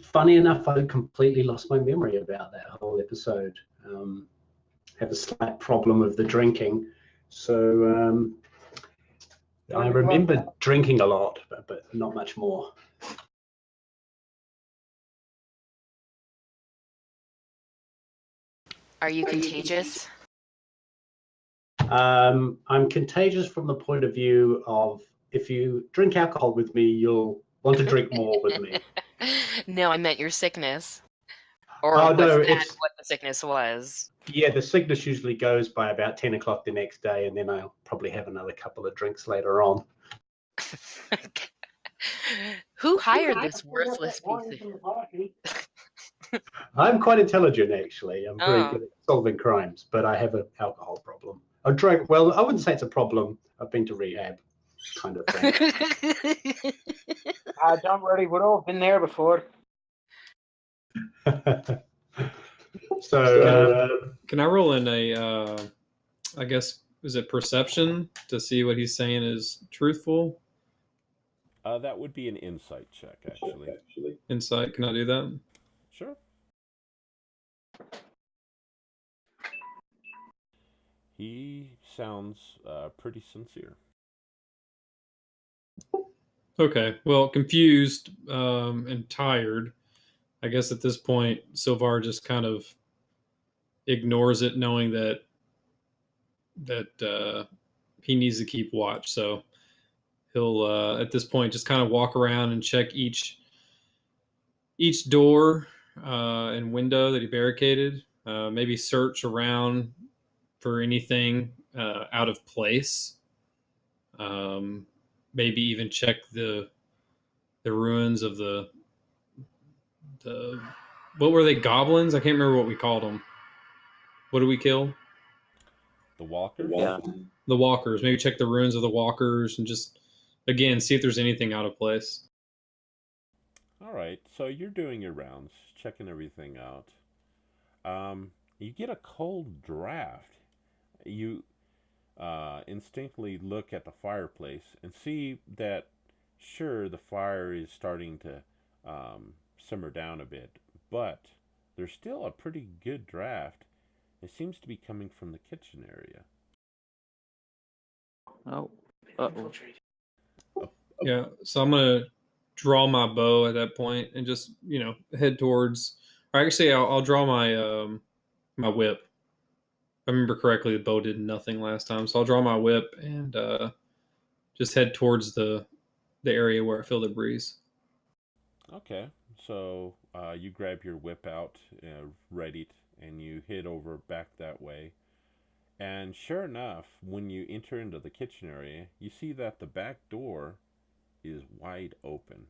Funny enough, I completely lost my memory about that whole episode. Have a slight problem with the drinking, so I remember drinking a lot, but not much more. Are you contagious? I'm contagious from the point of view of if you drink alcohol with me, you'll want to drink more with me. No, I meant your sickness. Or Oh, was no, that it's- what the sickness was? Yeah, the sickness usually goes by about 10 o'clock the next day, and then I'll probably have another couple of drinks later on. Who hired this worthless piece of... I'm quite intelligent, actually. I'm very Oh. good at solving crimes, but I have an alcohol problem. I drink, well, I wouldn't say it's a problem. I've been to rehab, kind of thing. Don't worry, we've all been there before. So, Can I roll in a, I guess, is it perception to see what he's saying is truthful? That would be an insight check, actually. Insight, can I do that? Sure. He sounds pretty sincere. Okay, well, confused and tired. I guess at this point, Silvar just kind of ignores it, knowing that that he needs to keep watch. So he'll at this point just kind of walk around and check each door and window that he barricaded. Maybe search around for anything out of place. Maybe even check the ruins of the what were they, goblins? I can't remember what we called them. What did we kill? The walkers? Yeah. The walkers. Maybe check the ruins of the walkers and just again see if there's anything out of place. All right, so you're doing your rounds, checking everything out. You get a cold draft. You instinctively look at the fireplace and see that, sure, the fire is starting to simmer down a bit, but there's still a pretty good draft. It seems to be coming from the kitchen area. Oh. Uh-oh. Yeah, so I'm gonna draw my bow at that point and just head towards. Or actually, I'll draw my my whip. If I remember correctly, the bow did nothing last time, so I'll draw my whip and just head towards the area where I feel the breeze. Okay, so you grab your whip out, ready, and you head over back that way. And sure enough, when you enter into the kitchen area, you see that the back door is wide open.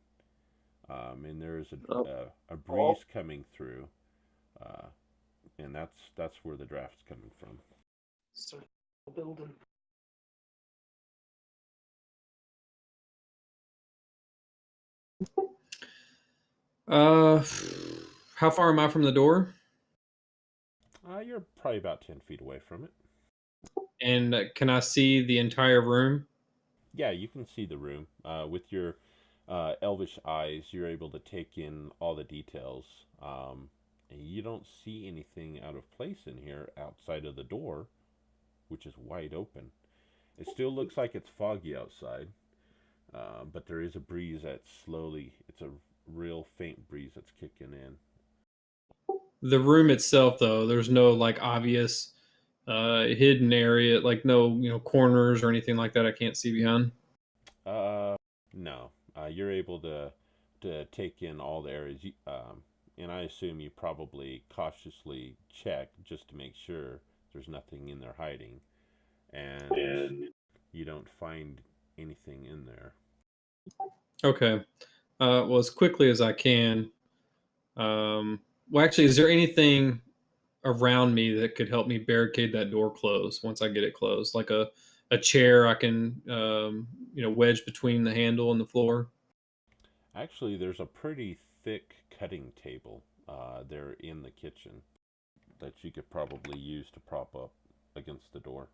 And there is a breeze coming through. And that's where the draft's coming from. Circle building. How far am I from the door? You're probably about 10 feet away from it. And can I see the entire room? Yeah, you can see the room. With your elvish eyes, you're able to take in all the details. And you don't see anything out of place in here outside of the door, which is wide open. It still looks like it's foggy outside, but there is a breeze that's it's a real faint breeze that's kicking in. The room itself, though, there's no obvious hidden area, no corners or anything like that I can't see behind. No. You're able to take in all the areas. And I assume you probably cautiously check just to make sure there's nothing in there hiding, and you don't find anything in there. Okay. Well, as quickly as I can. Well, actually, is there anything around me that could help me barricade that door closed once I get it closed? Like a chair I can, wedge between the handle and the floor? Actually, there's a pretty thick cutting table there in the kitchen that you could probably use to prop up against the door.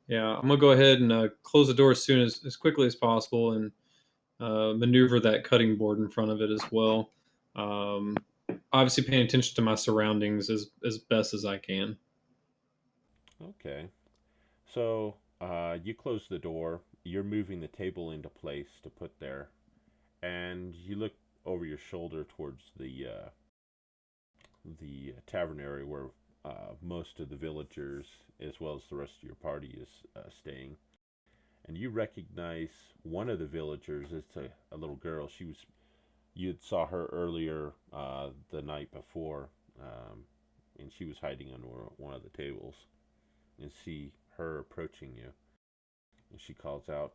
Yeah, I'm gonna go ahead and close the door as quickly as possible and maneuver that cutting board in front of it as well. Obviously, paying attention to my surroundings as best as I can. Okay. So you close the door. You're moving the table into place to put there, and you look over your shoulder towards the tavern area where most of the villagers, as well as the rest of your party, is staying. And you recognize one of the villagers. It's a little girl. You saw her earlier the night before, and she was hiding under one of the tables. And see her approaching you, and she calls out,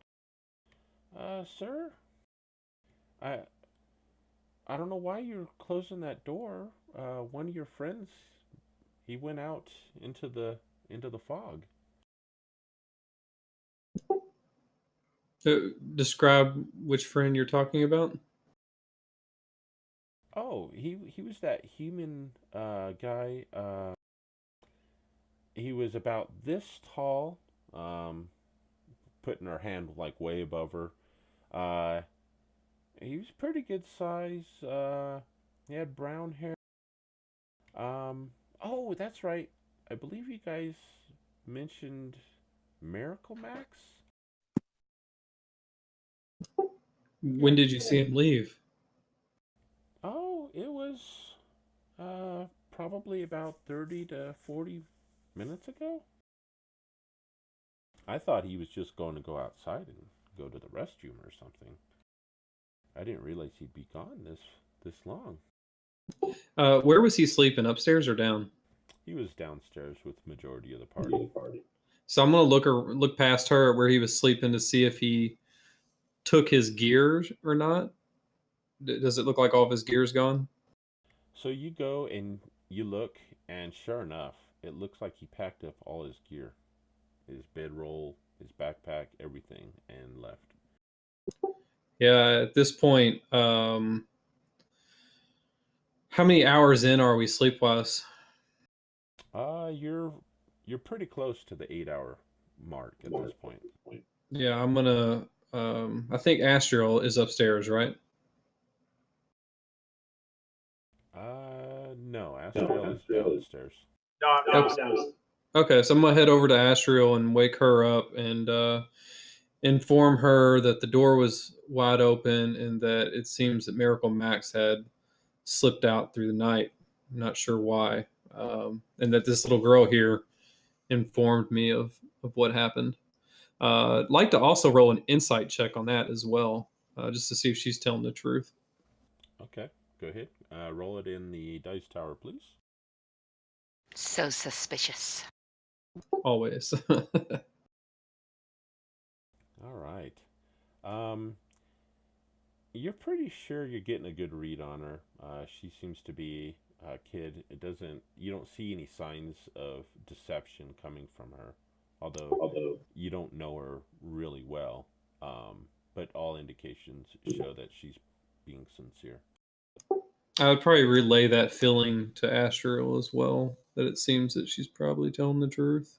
"Sir, I don't know why you're closing that door. One of your friends, he went out into the fog." Describe which friend you're talking about. Oh, he was that human guy. He was about this tall, putting her hand way above her. He was pretty good size. He had brown hair. Oh, that's right. I believe you guys mentioned Miracle Max. When did you see him leave? Oh, it was probably about 30 to 40 minutes ago. I thought he was just going to go outside and go to the restroom or something. I didn't realize he'd be gone this long. Where was he sleeping? Upstairs or down? He was downstairs with the majority of the party. So I'm gonna look past her at where he was sleeping to see if he took his gear or not. Does it look like all of his gear's gone? So you go and you look, and sure enough, it looks like he packed up all his gear, his bedroll, his backpack, everything, and left. Yeah. At this point, how many hours in are we sleep-wise? You're pretty close to the 8 hour mark at this point. Yeah, I'm gonna. I think Astral is upstairs, right? No, Astral is downstairs. No, Okay. Okay, so I'm gonna head over to Astral and wake her up and inform her that the door was wide open and that it seems that Miracle Max had slipped out through the night. I'm not sure why, and that this little girl here informed me of what happened. I'd like to also roll an insight check on that as well, just to see if she's telling the truth. Okay, go ahead. Roll it in the dice tower, please. So suspicious. Always. All right. You're pretty sure you're getting a good read on her. She seems to be a kid. You don't see any signs of deception coming from her, although you don't know her really well. But all indications show that she's being sincere. I would probably relay that feeling to Astral as well, that it seems that she's probably telling the truth.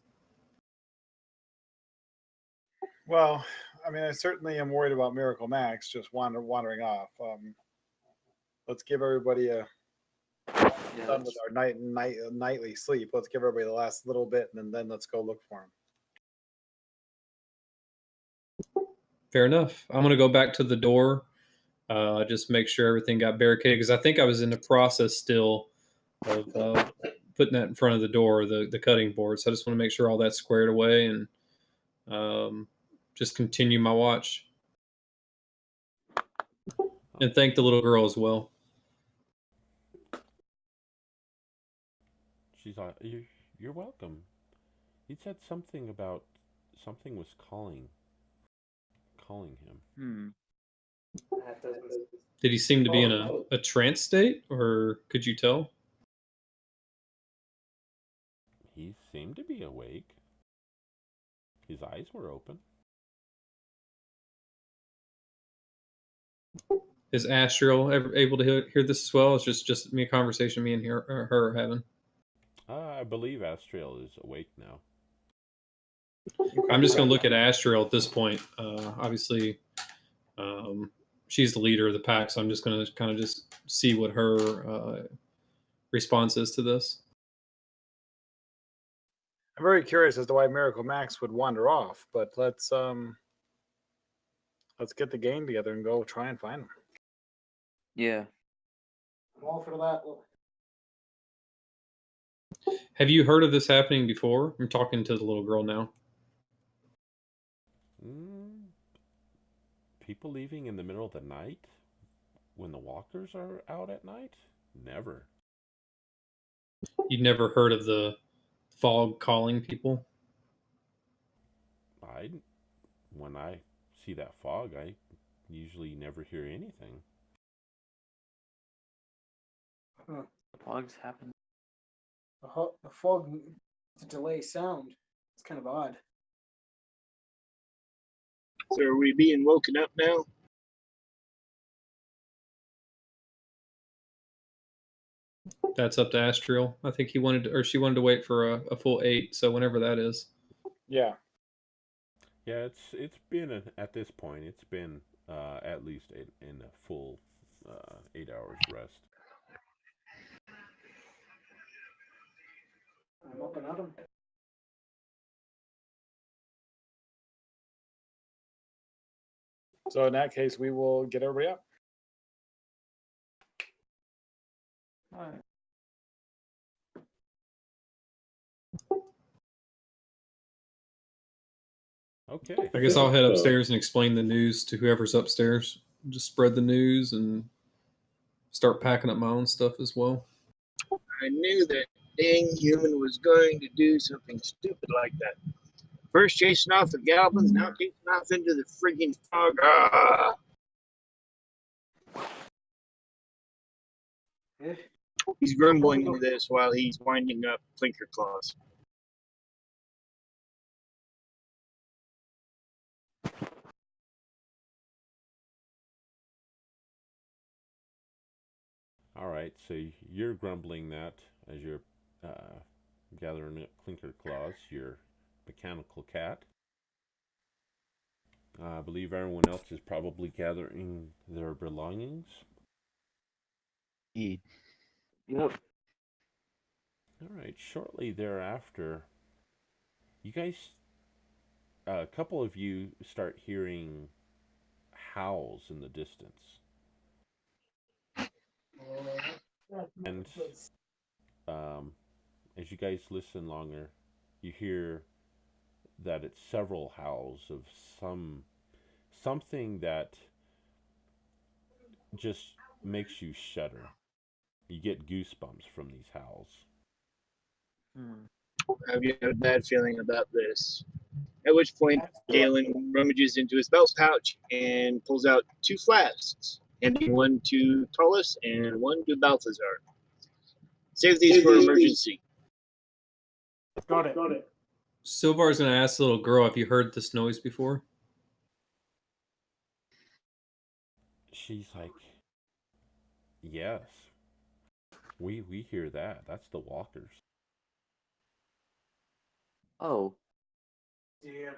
Well, I mean, I certainly am worried about Miracle Max just wandering off. Let's give everybody done with our nightly sleep. Let's give everybody the last little bit, and then let's go look for him. Fair enough. I'm gonna go back to the door, just make sure everything got barricaded because I think I was in the process still of putting that in front of the door, the cutting board. So I just want to make sure all that's squared away and just continue my watch. And thank the little girl as well. She's like, you're welcome. He said something about something was calling him. Did he seem to be in a trance state, or could you tell? He seemed to be awake. His eyes were open. Is Astral able to hear this as well? It's just me, a conversation me and her are having. I believe Astral is awake now. I'm just going to look at Astral at this point. Obviously, she's the leader of the pack, so I'm just going to kind of just see what her response is to this. I'm very curious as to why Miracle Max would wander off, but let's get the gang together and go try and find him. Yeah. I'm all for that. Have you heard of this happening before? I'm talking to the little girl now. People leaving in the middle of the night when the walkers are out at night? Never. You'd never heard of the fog calling people? When I see that fog, I usually never hear anything. Huh. Fogs happen. The fog to delay sound. It's kind of odd. So are we being woken up now? That's up to Astral. I think she wanted to wait for a full 8, so whenever that is. Yeah. Yeah, it's been at this point. It's been at least in a full 8 hours rest. I'm up and at 'em. So in that case, we will get everybody up. All right. Okay. I guess I'll head upstairs and explain the news to whoever's upstairs. Just spread the news and start packing up my own stuff as well. I knew that dang human was going to do something stupid like that. First chasing off the goblins, now chasing off into the friggin' fog. Ah! He's grumbling into this while he's winding up Clinker Claws. All right, so you're grumbling that as you're gathering up Clinker Claws, your mechanical cat. I believe everyone else is probably gathering their belongings. Indeed. Yep. All right, shortly thereafter, you guys, a couple of you start hearing howls in the distance. And as you guys listen longer, you hear that it's several howls of something that just makes you shudder. You get goosebumps from these howls. Have you had a bad feeling about this? At which point, Galen rummages into his belt pouch and pulls out 2 flasks, handing one to Tullus and one to Balthazar. Save these for emergency. Got it. Silvar's going to ask the little girl, have you heard this noise before? She's like, yes. We hear that. That's the walkers. Oh. Yeah.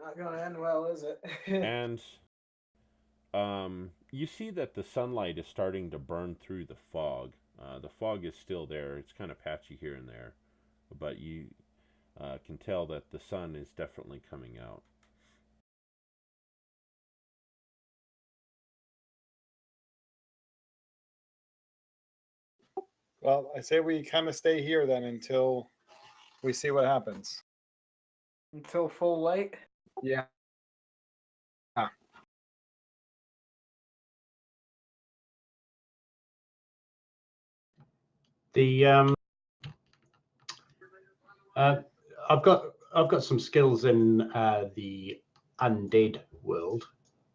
Not gonna end well, is it? And you see that the sunlight is starting to burn through the fog. The fog is still there. It's kind of patchy here and there, but you can tell that the sun is definitely coming out. Well, I say we kind of stay here then until we see what happens. Until full light. Yeah. The I've got some skills in the undead world.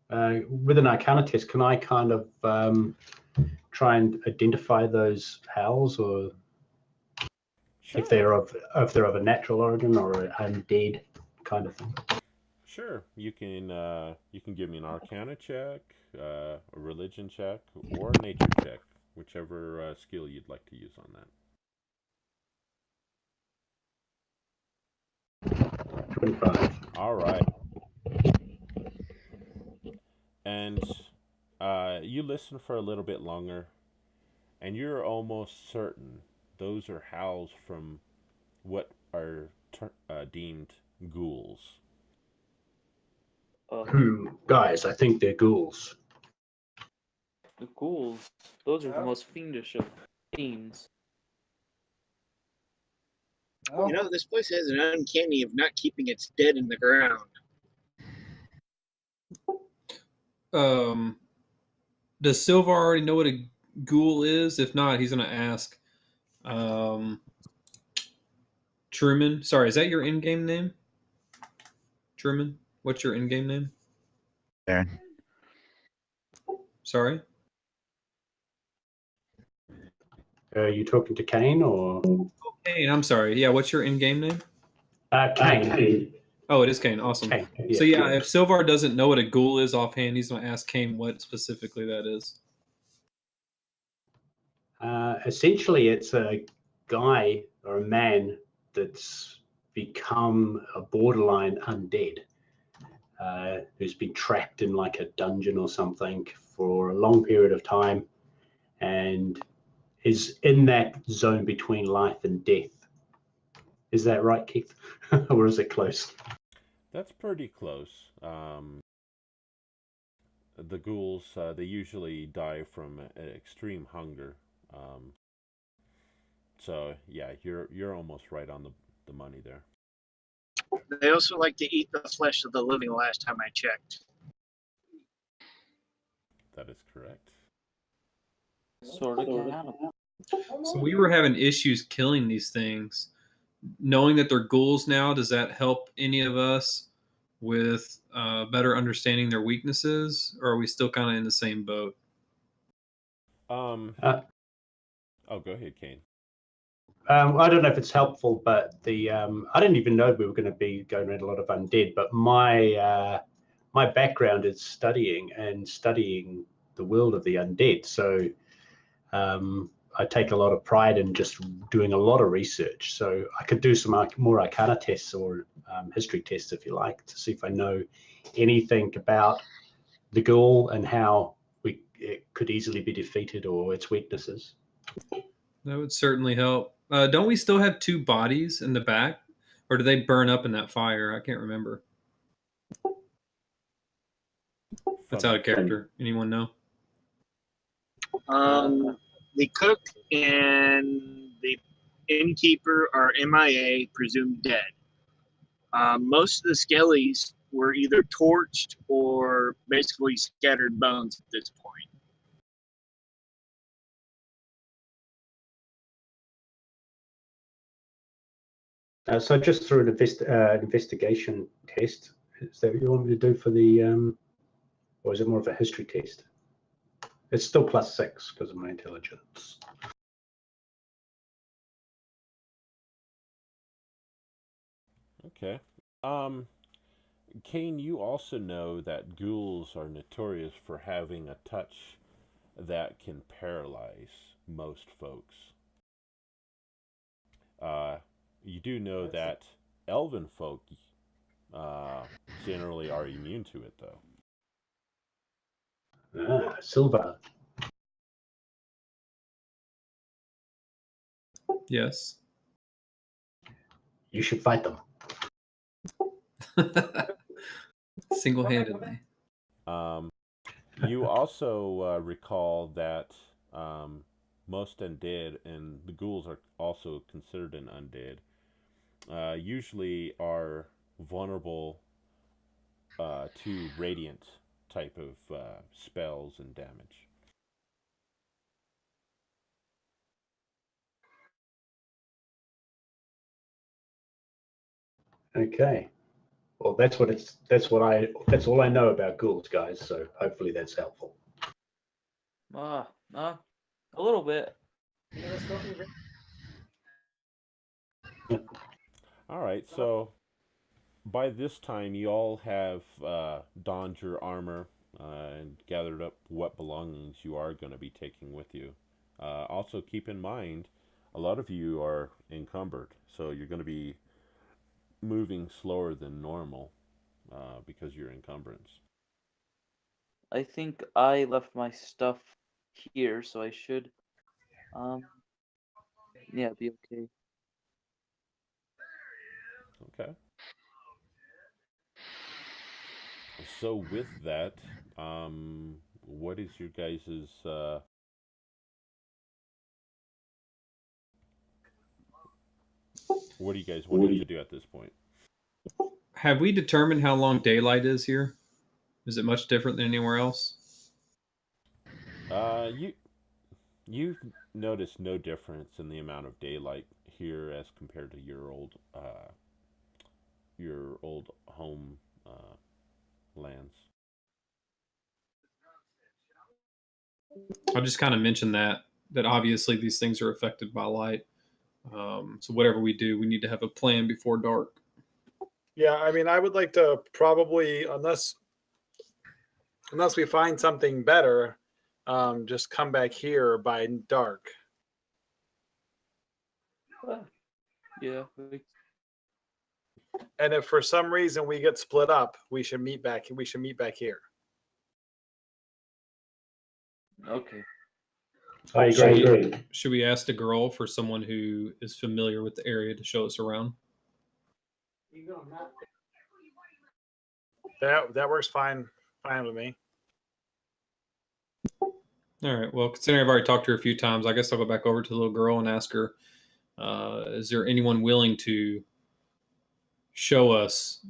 With an Arcana test, can I kind of try and identify those howls, or Sure. if they're of a natural origin or an undead kind of thing? Sure, you can give me an Arcana check, a religion check, or a nature check, whichever skill you'd like to use on that. 25. All right. And you listen for a little bit longer, and you're almost certain those are howls from what are deemed ghouls. Guys, I think they're ghouls. The ghouls. Those are the most fiendish of fiends. Oh, You know, this place has an uncanny of not keeping its dead in the ground. Does Silvar already know what a ghoul is? If not, he's going to ask Truman. Sorry, is that your in-game name? Truman? What's your in-game name? Aaron. Sorry? Are you talking to Kane or? Kane, I'm sorry. Yeah, what's your in-game name? Kane. Oh, it is Kane. Awesome. Kane. So yeah, if Silvar doesn't know what a ghoul is offhand, he's going to ask Kane what specifically that is. Essentially, it's a guy or a man that's become a borderline undead, who's been trapped in like a dungeon or something for a long period of time, and is in that zone between life and death. Is that right, Keith? Or is it close? That's pretty close. The ghouls, they usually die from extreme hunger. So yeah, you're almost right on the money there. They also like to eat the flesh of the living. Last time I checked. That is correct. Sort of cannibal. So we were having issues killing these things. Knowing that they're ghouls now, does that help any of us with better understanding their weaknesses, or are we still kind of in the same boat? Oh, Uh, go ahead, Kane. I don't know if it's helpful, but I didn't even know we were going to be going around a lot of undead. But my background is studying the world of the undead. So I take a lot of pride in just doing a lot of research. So I could do some more Arcana tests or history tests, if you like, to see if I know anything about the ghoul and how it could easily be defeated or its weaknesses. That would certainly help. Don't we still have 2 bodies in the back, or do they burn up in that fire? I can't remember. That's out of character. Anyone know? The cook and the innkeeper are MIA, presumed dead. Most of the skellies were either torched or basically scattered bones at this point. So just through an investigation test, is that what you want me to do for the, or is it more of a history test? It's still +6 because of my intelligence. Okay. Kane, you also know that ghouls are notorious for having a touch that can paralyze most folks. You do know that elven folk generally are immune to it, though. Silver. Yes. You should fight them. Single-handedly. You also recall that most undead, and the ghouls are also considered an undead, usually are vulnerable to radiant type of spells and damage. Okay. Well, that's all I know about ghouls, guys. So hopefully that's helpful. A little bit. All right, so by this time, you all have donned your armor and gathered up what belongings you are going to be taking with you. Also, keep in mind, a lot of you are encumbered, so you're going to be moving slower than normal because of your encumbrance. I think I left my stuff here, so I should, yeah, be okay. Okay. So with that, what is your guys's what do you guys want to do at this point? Have we determined how long daylight is here? Is it much different than anywhere else? You've noticed no difference in the amount of daylight here as compared to your old home lands. I'll just kind of mention that obviously these things are affected by light. So whatever we do, we need to have a plan before dark. Yeah, I mean, I would like to probably, unless we find something better, just come back here by dark. Yeah. And if for some reason we get split up, we should meet back here. Okay. I agree. Should we ask the girl for someone who is familiar with the area to show us around? That works fine with me. All right. Well, considering I've already talked to her a few times, I guess I'll go back over to the little girl and ask her, is there anyone willing to show us.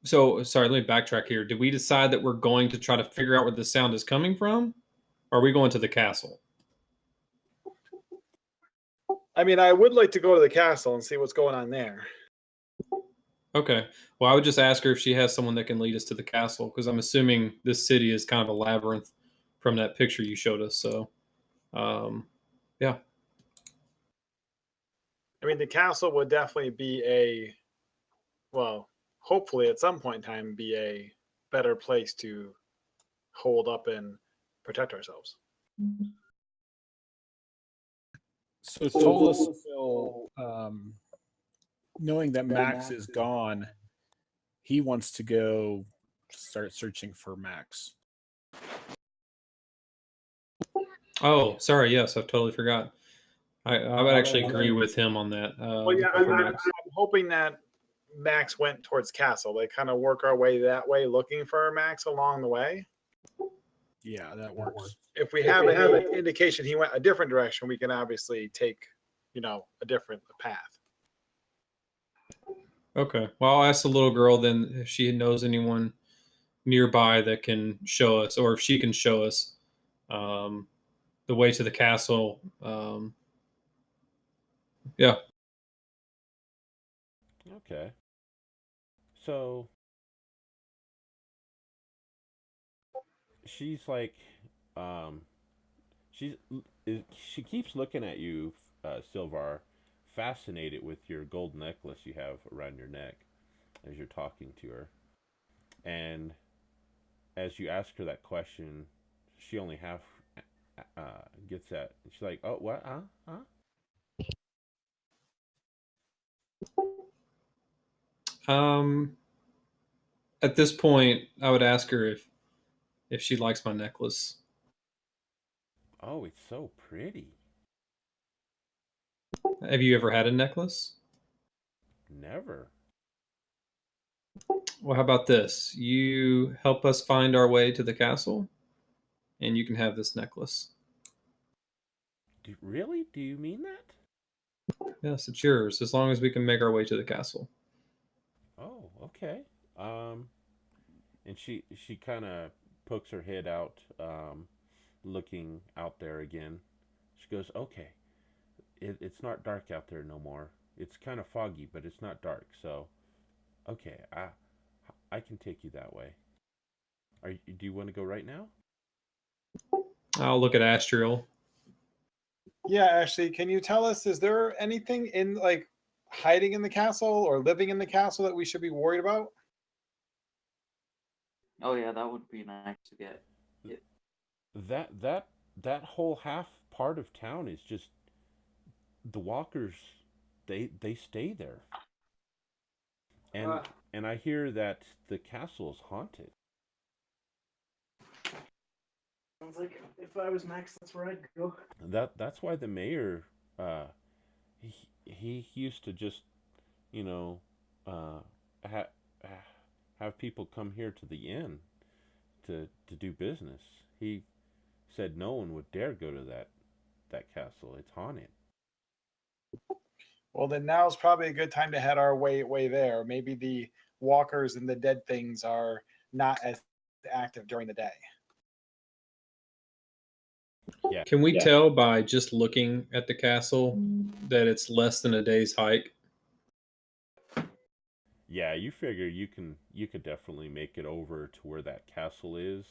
So sorry, let me backtrack here. Did we decide that we're going to try to figure out where the sound is coming from? Or are we going to the castle? I mean, I would like to go to the castle and see what's going on there. Okay. Well, I would just ask her if she has someone that can lead us to the castle, because I'm assuming this city is kind of a labyrinth from that picture you showed us. So, yeah. I mean, the castle would definitely be well, hopefully at some point in time, be a better place to hold up and protect ourselves. So Tolas will, knowing that Max is gone, he wants to go start searching for Max. Oh, sorry. Yes, I totally forgot. I would actually agree with him on that. Well, yeah, I'm hoping that Max went towards castle. They kind of work our way that way, looking for Max along the way. Yeah, that works. If we have any indication he went a different direction, we can obviously take, a different path. Okay. Well, I'll ask the little girl then if she knows anyone nearby that can show us, or if she can show us the way to the castle. Yeah. Okay. So she's like, she keeps looking at you, Silvar, fascinated with your gold necklace you have around your neck as you're talking to her. And as you ask her that question, she only half gets that. She's like, "Oh, what? Huh? At this point, I would ask her if she likes my necklace. Oh, it's so pretty. Have you ever had a necklace? Never. Well, how about this? You help us find our way to the castle, and you can have this necklace. Really? Do you mean that? Yes, it's yours, as long as we can make our way to the castle. Oh, okay. And she kind of pokes her head out, looking out there again. She goes, "Okay, it's not dark out there no more. It's kind of foggy, but it's not dark. So, okay, I can take you that way. Do you want to go right now?" I'll look at Astriel. Yeah, Ashley, can you tell us, is there anything in hiding in the castle or living in the castle that we should be worried about? Oh yeah, that would be nice to get. That whole half part of town is just the walkers. They stay there. And I hear that the castle is haunted. Sounds like if I was Max, that's where I'd go. That's why the mayor, he used to just, ha, have people come here to the inn to do business. He said no one would dare go to that castle. It's haunted. Well, then now's probably a good time to head our way there. Maybe the walkers and the dead things are not as active during the day. Yeah. Can we tell by just looking at the castle that it's less than a day's hike? Yeah, you figure you could definitely make it over to where that castle is.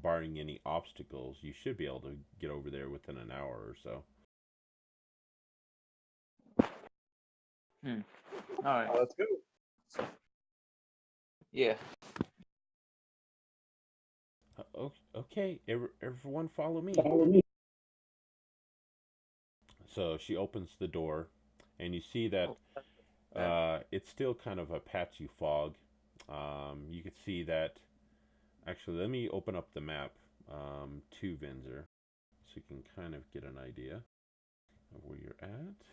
Barring any obstacles, you should be able to get over there within an hour or so. All right. Let's go. Yeah. Okay, everyone follow me. So she opens the door, and you see that it's still kind of a patchy fog. You can see that. Actually, let me open up the map to Vinzer, so you can kind of get an idea of where you're at.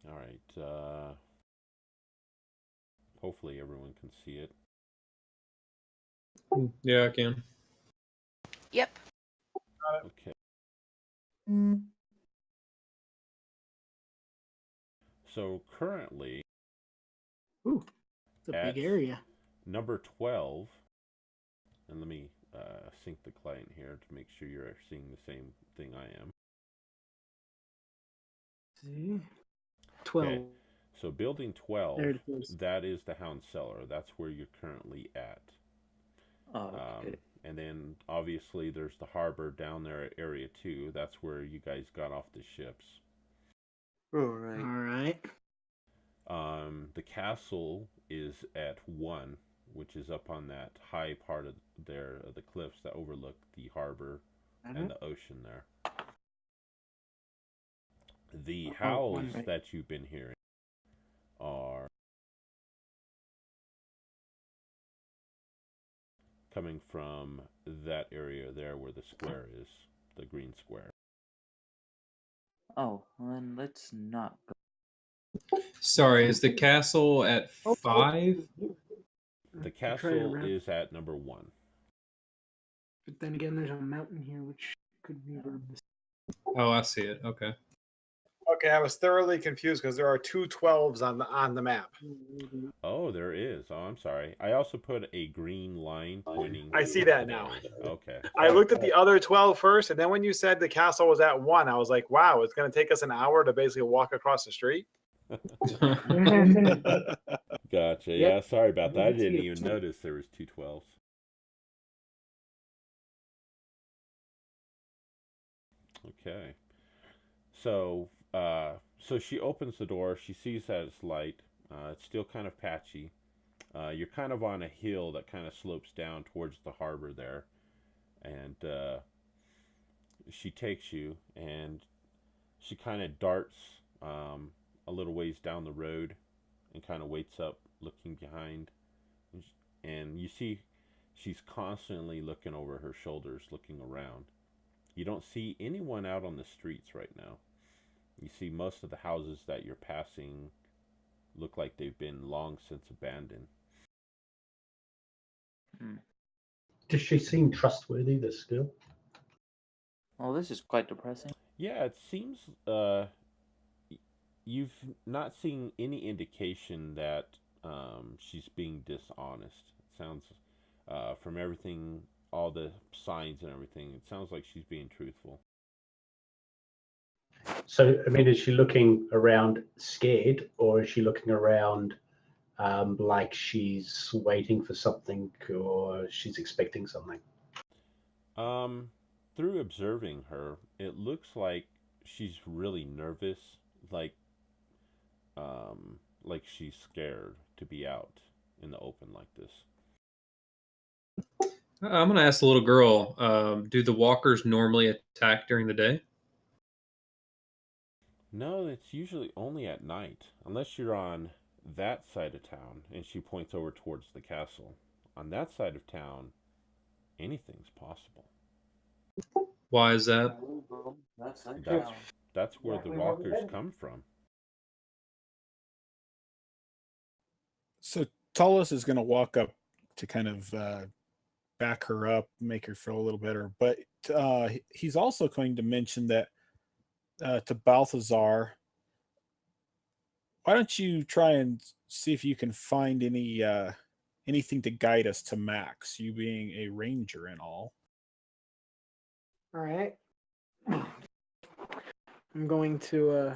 All right. Hopefully everyone can see it. Yeah, I can. Yep. Okay. So currently, Ooh, it's a at big area. number 12, and let me sync the client here to make sure you're seeing the same thing I am. See? 12. Okay. So building 12, There it is. that is the Hound Cellar. That's where you're currently at. Oh, okay. And then obviously there's the harbor down there at Area 2. That's where you guys got off the ships. All right. All right. The castle is at 1, which is up on that high part of the cliffs that overlook the harbor and the ocean there. The howls right. that you've been hearing are coming from that area there where the square is, the green square. Oh, well then let's not go. Sorry, is the castle at 5? The Try castle around. is at number 1. But then again, there's a mountain here which could reverb this. Oh, I see it. Okay. Okay, I was thoroughly confused because there are two 12s on the map. Oh, there is. Oh, I'm sorry. I also put a green line pointing. I see that now. Okay. I looked at the other 12 first, and then when you said the castle was at 1, I was like, wow, it's going to take us an hour to basically walk across the street. Gotcha. Yep. Yeah, sorry about that. I Let's didn't see. even notice there was 2 12s. Okay. So, so she opens the door. She sees that it's light. It's still kind of patchy. You're kind of on a hill that kind of slopes down towards the harbor there, and she takes you, and she kind of darts a little ways down the road, and kind of waits up, looking behind, and you see she's constantly looking over her shoulders, looking around. You don't see anyone out on the streets right now. You see most of the houses that you're passing look like they've been long since abandoned. Does she seem trustworthy, this girl? Oh, this is quite depressing. Yeah, it seems you've not seen any indication that she's being dishonest. It sounds from everything, all the signs and everything, it sounds like she's being truthful. So, I mean, is she looking around scared, or is she looking around like she's waiting for something, or she's expecting something? Through observing her, it looks like she's really nervous, like she's scared to be out in the open like this. I'm going to ask the little girl, do the walkers normally attack during the day? No, it's usually only at night, unless you're on that side of town, and she points over towards the castle. On that side of town, anything's possible. Why is that? That's where the walkers come from. So Tullus is going to walk up to kind of back her up, make her feel a little better. But he's also going to mention that to Balthazar, why don't you try and see if you can find anything to guide us to Max, you being a ranger and all. All right. I'm going to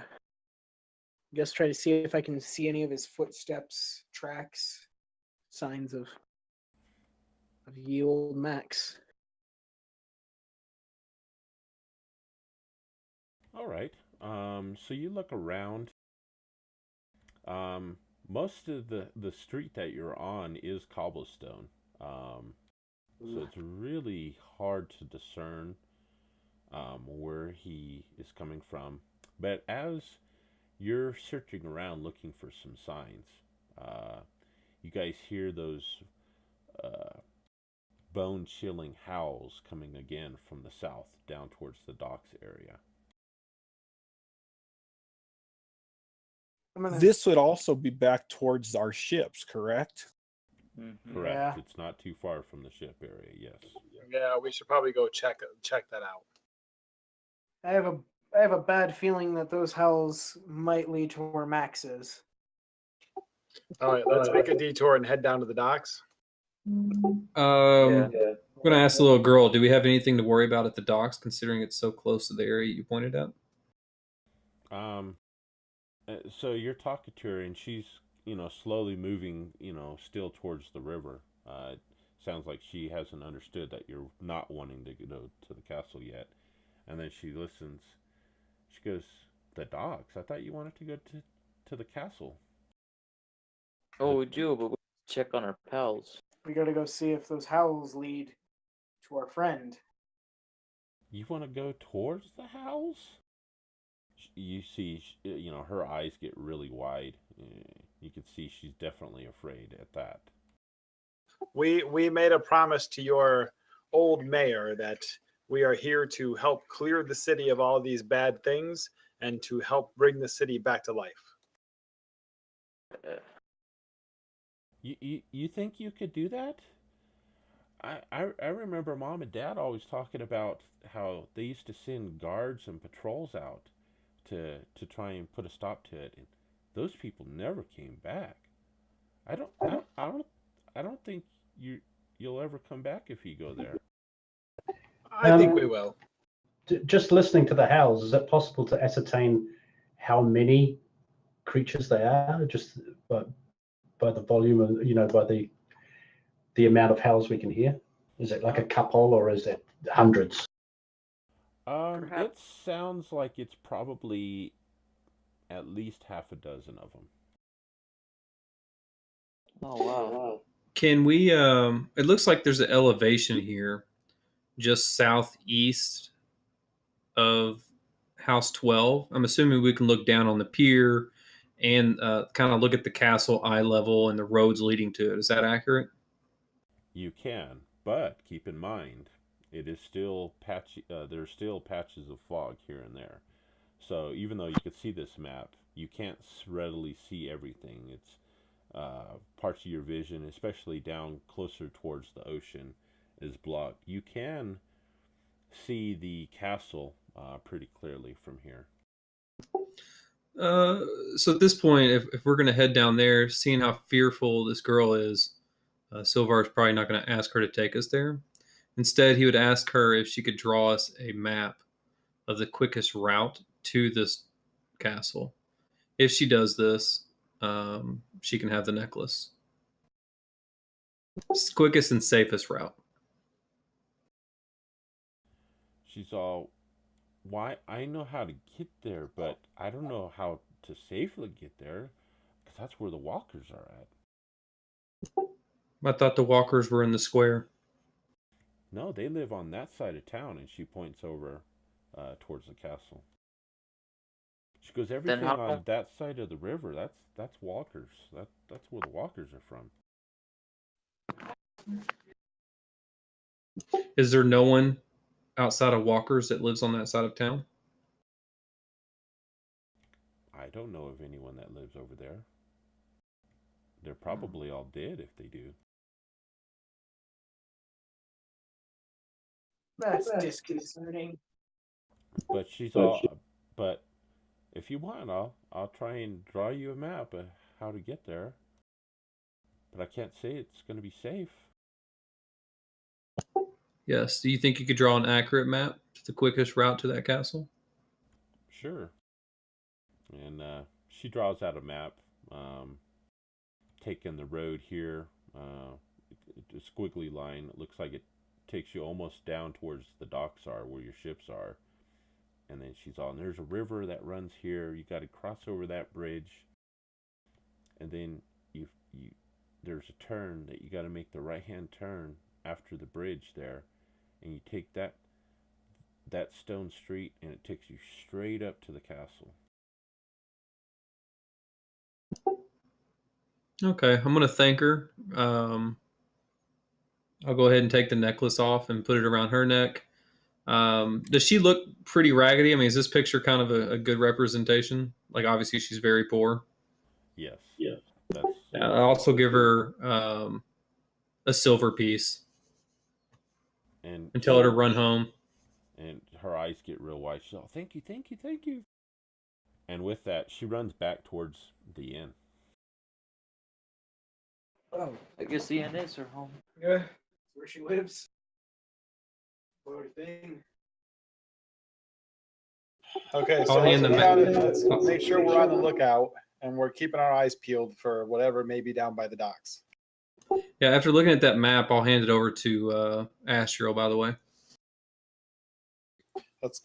guess try to see if I can see any of his footsteps, tracks, signs of ye old Max. All right. So you look around. Most of the street that you're on is cobblestone. So it's really hard to discern where he is coming from. But as you're searching around looking for some signs, you guys hear those bone-chilling howls coming again from the south down towards the docks area. I'm gonna. This would also be back towards our ships, correct? Correct. Yeah. It's not too far from the ship area. Yes. Yeah, we should probably go check that out. I have a bad feeling that those howls might lead to where Max is. All right, let's make a detour and head down to the docks. I'm going to ask the little girl, do we have anything to worry about at the docks, considering it's so close to the area you pointed out? So you're talking to her, and she's, slowly moving, still towards the river. It sounds like she hasn't understood that you're not wanting to go to the castle yet. And then she listens. She goes, "The docks? I thought you wanted to go to the castle." Oh, we do, but we check on our pals. We gotta go see if those howls lead to our friend. You want to go towards the house? You see, her eyes get really wide. You can see she's definitely afraid at that. We made a promise to your old mayor that we are here to help clear the city of all these bad things and to help bring the city back to life. You think you could do that? I remember Mom and Dad always talking about how they used to send guards and patrols out to try and put a stop to it, and those people never came back. I don't think you'll ever come back if you go there. I think we will. Just listening to the howls, is it possible to ascertain how many creatures they are? Just by the volume of, by the amount of howls we can hear? Is it like a couple or is it hundreds? It sounds like it's probably at least half a dozen of them. Oh, wow. Can we, it looks like there's an elevation here just southeast of House 12. I'm assuming we can look down on the pier and kind of look at the castle eye level and the roads leading to it. Is that accurate? You can, but keep in mind, it is still patchy. There's still patches of fog here and there. So even though you could see this map, you can't readily see everything. It's parts of your vision, especially down closer towards the ocean, is blocked. You can see the castle pretty clearly from here. So at this point, if we're going to head down there, seeing how fearful this girl is, Silvar is probably not going to ask her to take us there. Instead, he would ask her if she could draw us a map of the quickest route to this castle. If she does this, she can have the necklace. It's the quickest and safest route. She's all, "Why? I know how to get there, but I don't know how to safely get there, because that's where the walkers are at." I thought the walkers were in the square. No, they live on that side of town, and she points over towards the castle. She goes, "Everything on that side of the river, that's walkers. That's where the walkers are from." Is there no one outside of walkers that lives on that side of town? I don't know of anyone that lives over there. They're probably all dead if they do. That's disconcerting. But she's all, but if you want, I'll try and draw you a map of how to get there. But I can't say it's going to be safe. Yes. Do you think you could draw an accurate map to the quickest route to that castle? Sure. And she draws out a map, taking the road here, a squiggly line. It looks like it takes you almost down towards the docks are, where your ships are. And then she's all, and there's a river that runs here. You got to cross over that bridge. And then there's a turn that you got to make the right-hand turn after the bridge there. And you take that stone street, and it takes you straight up to the castle. Okay, I'm going to thank her. I'll go ahead and take the necklace off and put it around her neck. Does she look pretty raggedy? I mean, is this picture kind of a good representation? Like, obviously, she's very poor. Yes. Yeah. That's I'll also give her a silver piece and and tell her to run home. And her eyes get real wide. She's all, thank you, thank you, thank you. And with that, she runs back towards the inn. Oh, I guess the inn is her home. Yeah, where she lives. Poor thing. Okay, so Probably let's, in the let's make sure we're on the lookout and we're keeping our eyes peeled for whatever may be down by the docks. Yeah, after looking at that map, I'll hand it over to Astral, by the way. Let's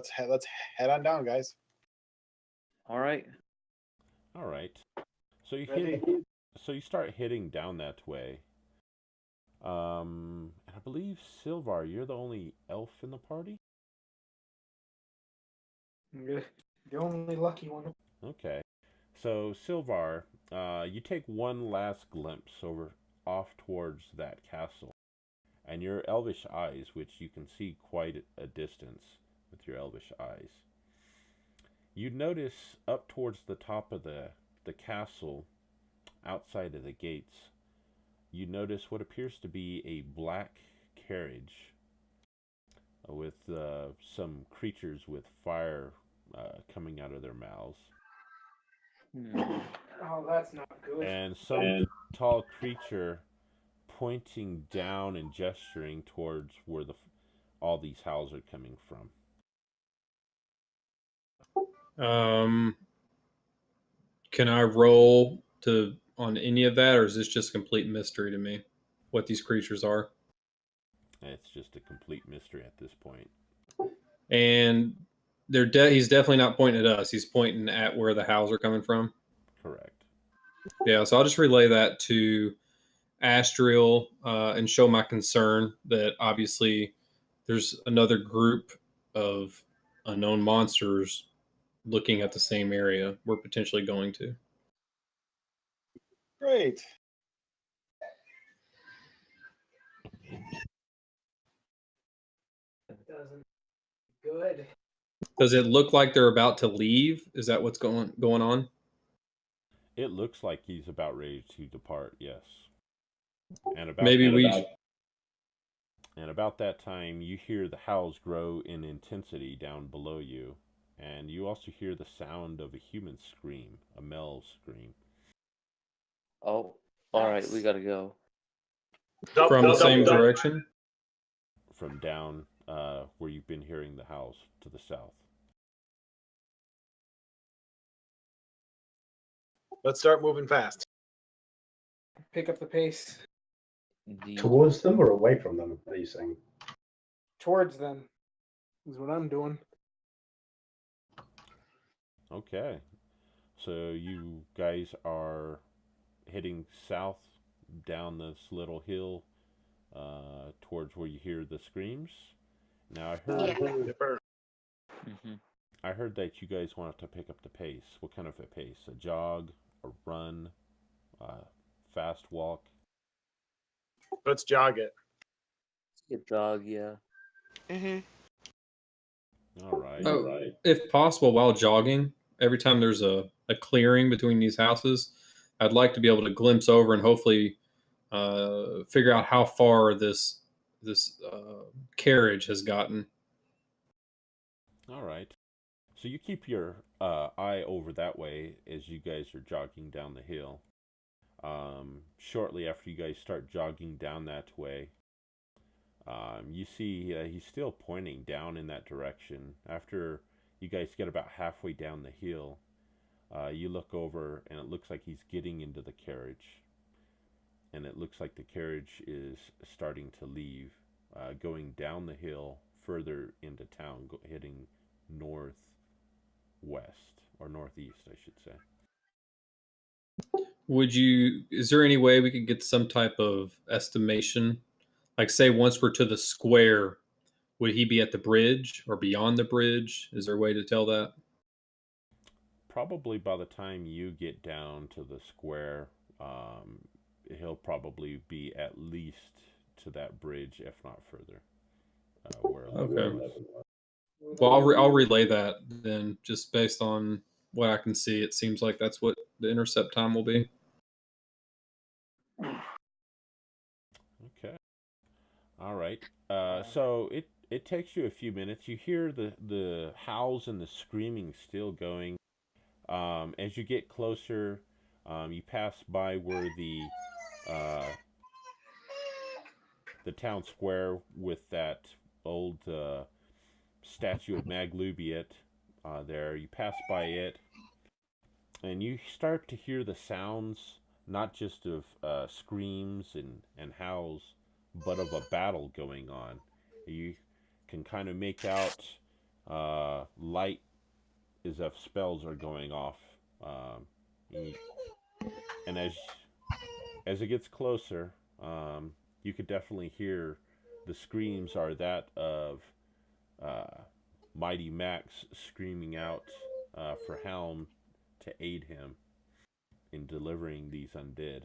head on down, guys. All right. All right. So Ready? you start heading down that way. And I believe Silvar, you're the only elf in the party. Yeah, the only lucky one. Okay. So Silvar, you take one last glimpse off towards that castle, and your elvish eyes, which you can see quite a distance with your elvish eyes, you notice up towards the top of the castle, outside of the gates, you notice what appears to be a black carriage with some creatures with fire coming out of their mouths. Oh, that's not good. And some tall creature pointing down and gesturing towards where all these howls are coming from. Can I roll on any of that, or is this just complete mystery to me? What these creatures are? It's just a complete mystery at this point. And he's definitely not pointing at us. He's pointing at where the howls are coming from. Correct. Yeah, so I'll just relay that to Astral and show my concern that obviously there's another group of unknown monsters looking at the same area we're potentially going to. Great. Doesn't good. Does it look like they're about to leave? Is that what's going on? It looks like he's about ready to depart, yes. And about that time, you hear the howls grow in intensity down below you, and you also hear the sound of a human scream, a male scream. Oh, all right, we gotta go. From the same direction? From down where you've been hearing the howls to the south. Let's start moving fast. Pick up the pace. Indeed. Towards them or away from them, are you saying? Towards them is what I'm doing. Okay. So you guys are heading south down this little hill towards where you hear the screams. Now I heard that you guys wanted to pick up the pace. What kind of a pace? A jog, a run, fast walk? Let's jog it. A jog, yeah. All right. Oh, if possible, while jogging, every time there's a clearing between these houses, I'd like to be able to glimpse over and hopefully figure out how far this carriage has gotten. All right. So you keep your eye over that way as you guys are jogging down the hill. Shortly after you guys start jogging down that way, you see he's still pointing down in that direction. After you guys get about halfway down the hill, you look over and it looks like he's getting into the carriage. And it looks like the carriage is starting to leave, going down the hill further into town, heading northwest, or northeast, I should say. Is there any way we could get some type of estimation? Like, say, once we're to the square, would he be at the bridge or beyond the bridge? Is there a way to tell that? Probably by the time you get down to the square, he'll probably be at least to that bridge, if not further. Okay. Well, I'll relay that then, just based on what I can see. It seems like that's what the intercept time will be. Okay. All right. So it takes you a few minutes. You hear the howls and the screaming still going. As you get closer, you pass by where the town square with that old statue of Maglubiet there. You pass by it, and you start to hear the sounds, not just of screams and howls, but of a battle going on. You can kind of make out light as if spells are going off. And as it gets closer, you could definitely hear the screams are that of Mighty Max screaming out for Helm to aid him in delivering these undead.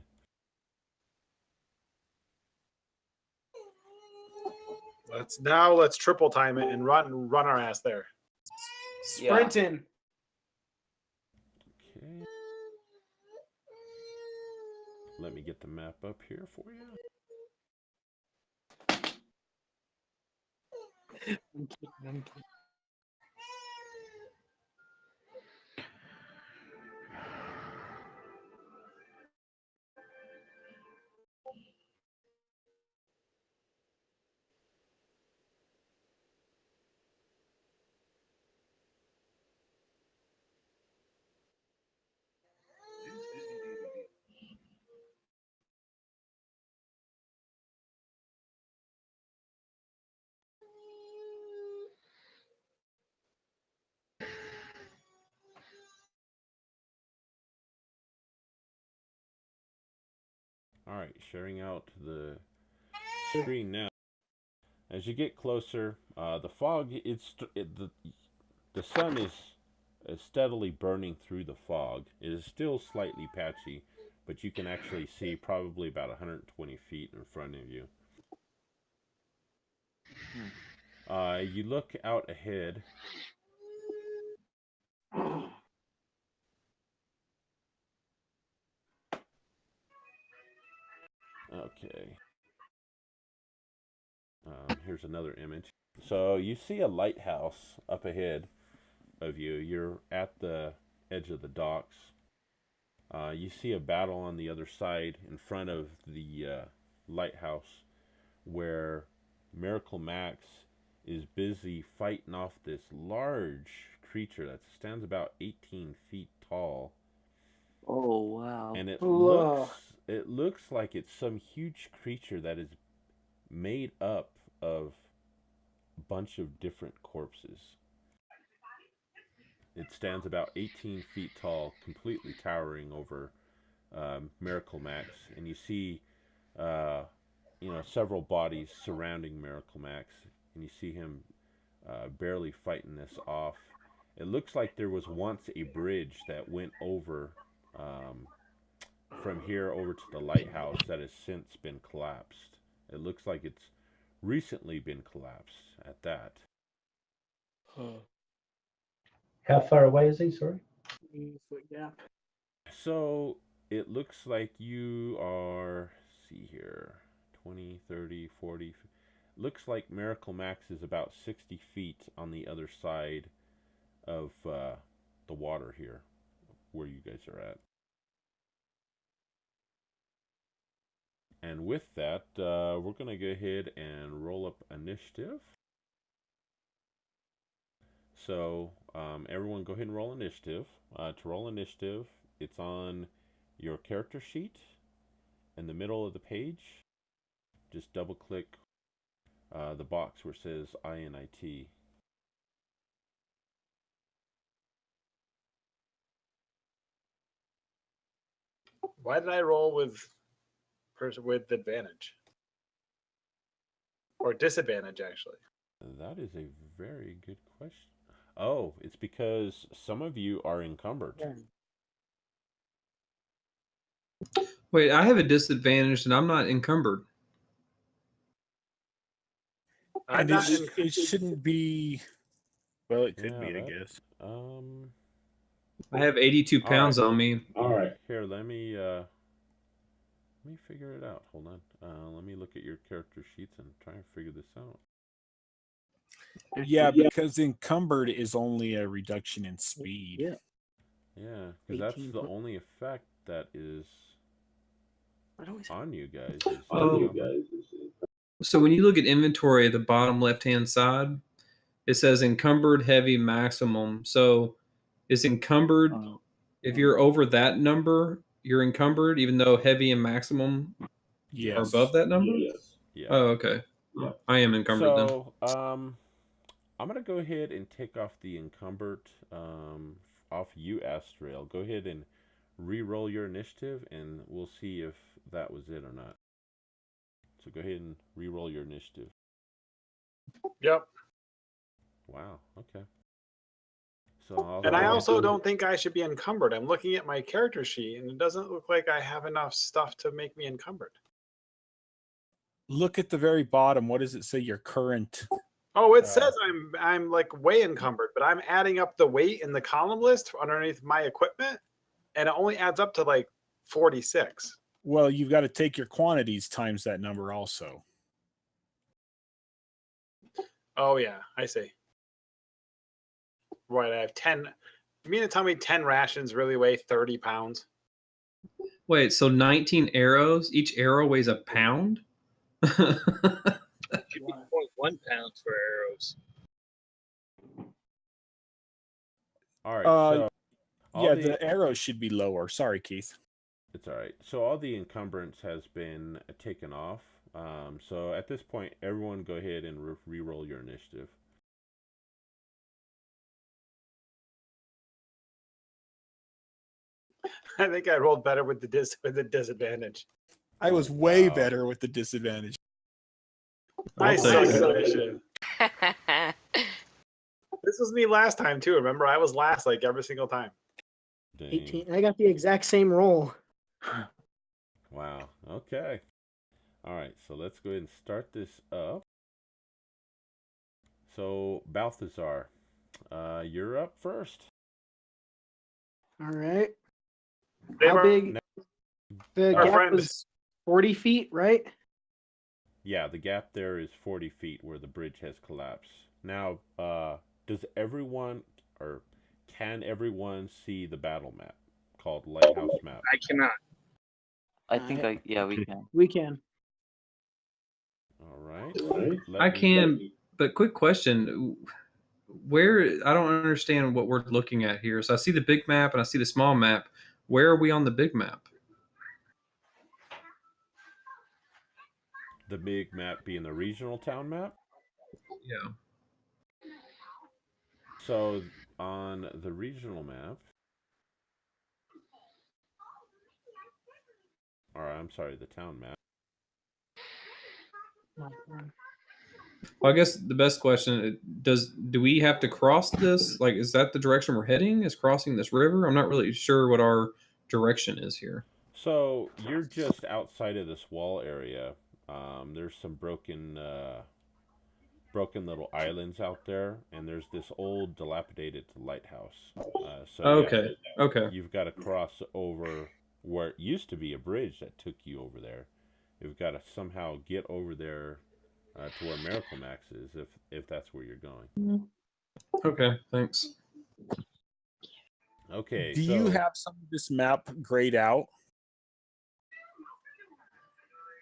Let's triple time it and run our ass there. Sprinting. Okay. Let me get the map up here for you. I'm kidding. All right, sharing out the screen now. As you get closer, the fog the sun is steadily burning through the fog. It is still slightly patchy, but you can actually see probably about 120 feet in front of you. You look out ahead. Okay. Here's another image. So you see a lighthouse up ahead of you. You're at the edge of the docks. You see a battle on the other side in front of the lighthouse where Miracle Max is busy fighting off this large creature that stands about 18 feet tall. Oh wow! And it Whoa. looks like it's some huge creature that is made up of a bunch of different corpses. It stands about 18 feet tall, completely towering over Miracle Max, and you see, several bodies surrounding Miracle Max, and you see him barely fighting this off. It looks like there was once a bridge that went over from here over to the lighthouse that has since been collapsed. It looks like it's recently been collapsed at that. How far away is he? Sorry. 3-foot gap. So it looks like you are, see here, 20, 30, 40. Looks like Miracle Max is about 60 feet on the other side of the water here, where you guys are at. And with that, we're going to go ahead and roll up initiative. So everyone go ahead and roll initiative. To roll initiative, it's on your character sheet in the middle of the page. Just double click the box where it says INIT. Why did I roll with advantage? Or disadvantage, actually? That is a very good question. Oh, it's because some of you are encumbered. Wait, I have a disadvantage and I'm not encumbered. I'm And not it shouldn't be. Well, it could Yeah, be, I that- guess. I have 82 All pounds right. on me. All right. Here, let me figure it out. Hold on. Let me look at your character sheets and try and figure this out. Yeah, because encumbered is only a reduction in speed. Yeah. Yeah, because that's 18 the point- only effect that is What always on you guys. Is Oh. So when you look at inventory at the bottom left-hand side, it says encumbered heavy maximum. So is encumbered, if you're over that number, you're encumbered, even though heavy and maximum are Yes. above that number? Yeah. Oh, okay. I am encumbered then. So, I'm gonna go ahead and take off the encumbered off you, Astrail. Go ahead and re-roll your initiative, and we'll see if that was it or not. So go ahead and re-roll your initiative. Yep. Wow. Okay. So And I also don't think I should be encumbered. I'm looking at my character sheet, and it doesn't look like I have enough stuff to make me encumbered. Look at the very bottom. What does it say? Your current. Oh, it says I'm like way encumbered, but I'm adding up the weight in the column list underneath my equipment, and it only adds up to like 46. Well, you've got to take your quantities times that number also. Oh yeah, I see. Right, I have 10. You mean to tell me 10 rations really weigh 30 pounds? Wait, so 19 arrows? Each arrow weighs a pound? Should be 0.1 pounds for arrows. all right. So Yeah, the arrows should be lower. Sorry, Keith. it's all right. So all the encumbrance has been taken off. So at this point, everyone go ahead and re-roll your initiative. I think I rolled better with the disadvantage. I was way better with the disadvantage. I take suck it. at initiative. This was me last time too. Remember, I was last like every single time. Dang. 18. I got the exact same roll. Wow. Okay. All right. So let's go ahead and start this up. So Balthazar, you're up first. All right. They How were- big? The Our gap friend- was 40 feet, right? Yeah, the gap there is 40 feet where the bridge has collapsed. Now, does everyone, or can everyone see the battle map called Lighthouse Map? I cannot. I think we can. We can. All right. I can, but quick question. Where, I don't understand what we're looking at here. So I see the big map and I see the small map. Where are we on the big map? The big map being the regional town map. Yeah. So on the regional map, or I'm sorry, the town map. Well, I guess the best question, do we have to cross this? Like, is that the direction we're heading? Is crossing this river? I'm not really sure what our direction is here. So you're just outside of this wall area. There's some broken little islands out there, and there's this old dilapidated lighthouse. So Okay. yeah, Okay. you've got to cross over where it used to be a bridge that took you over there. You've got to somehow get over there to where Miracle Max is, if that's where you're going. Okay. Thanks. Okay. Do you have some of this map grayed out?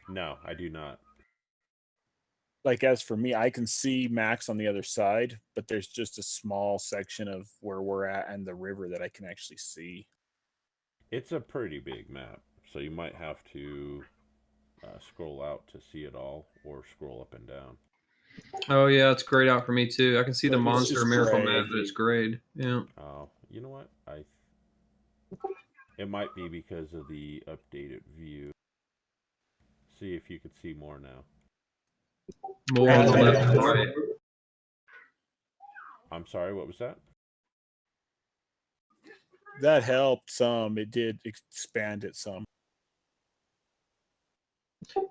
No, I do not. Like, as for me, I can see Max on the other side, but there's just a small section of where we're at and the river that I can actually see. It's a pretty big map, so you might have to scroll out to see it all, or scroll up and down. Oh yeah, it's grayed out for me too. I can see the But it's monster just miracle gray. map, but it's grayed. Yeah. You know what? It might be because of the updated view. See if you could see more now. More on the left and right. I'm sorry, what was that? That helped some. It did expand it some.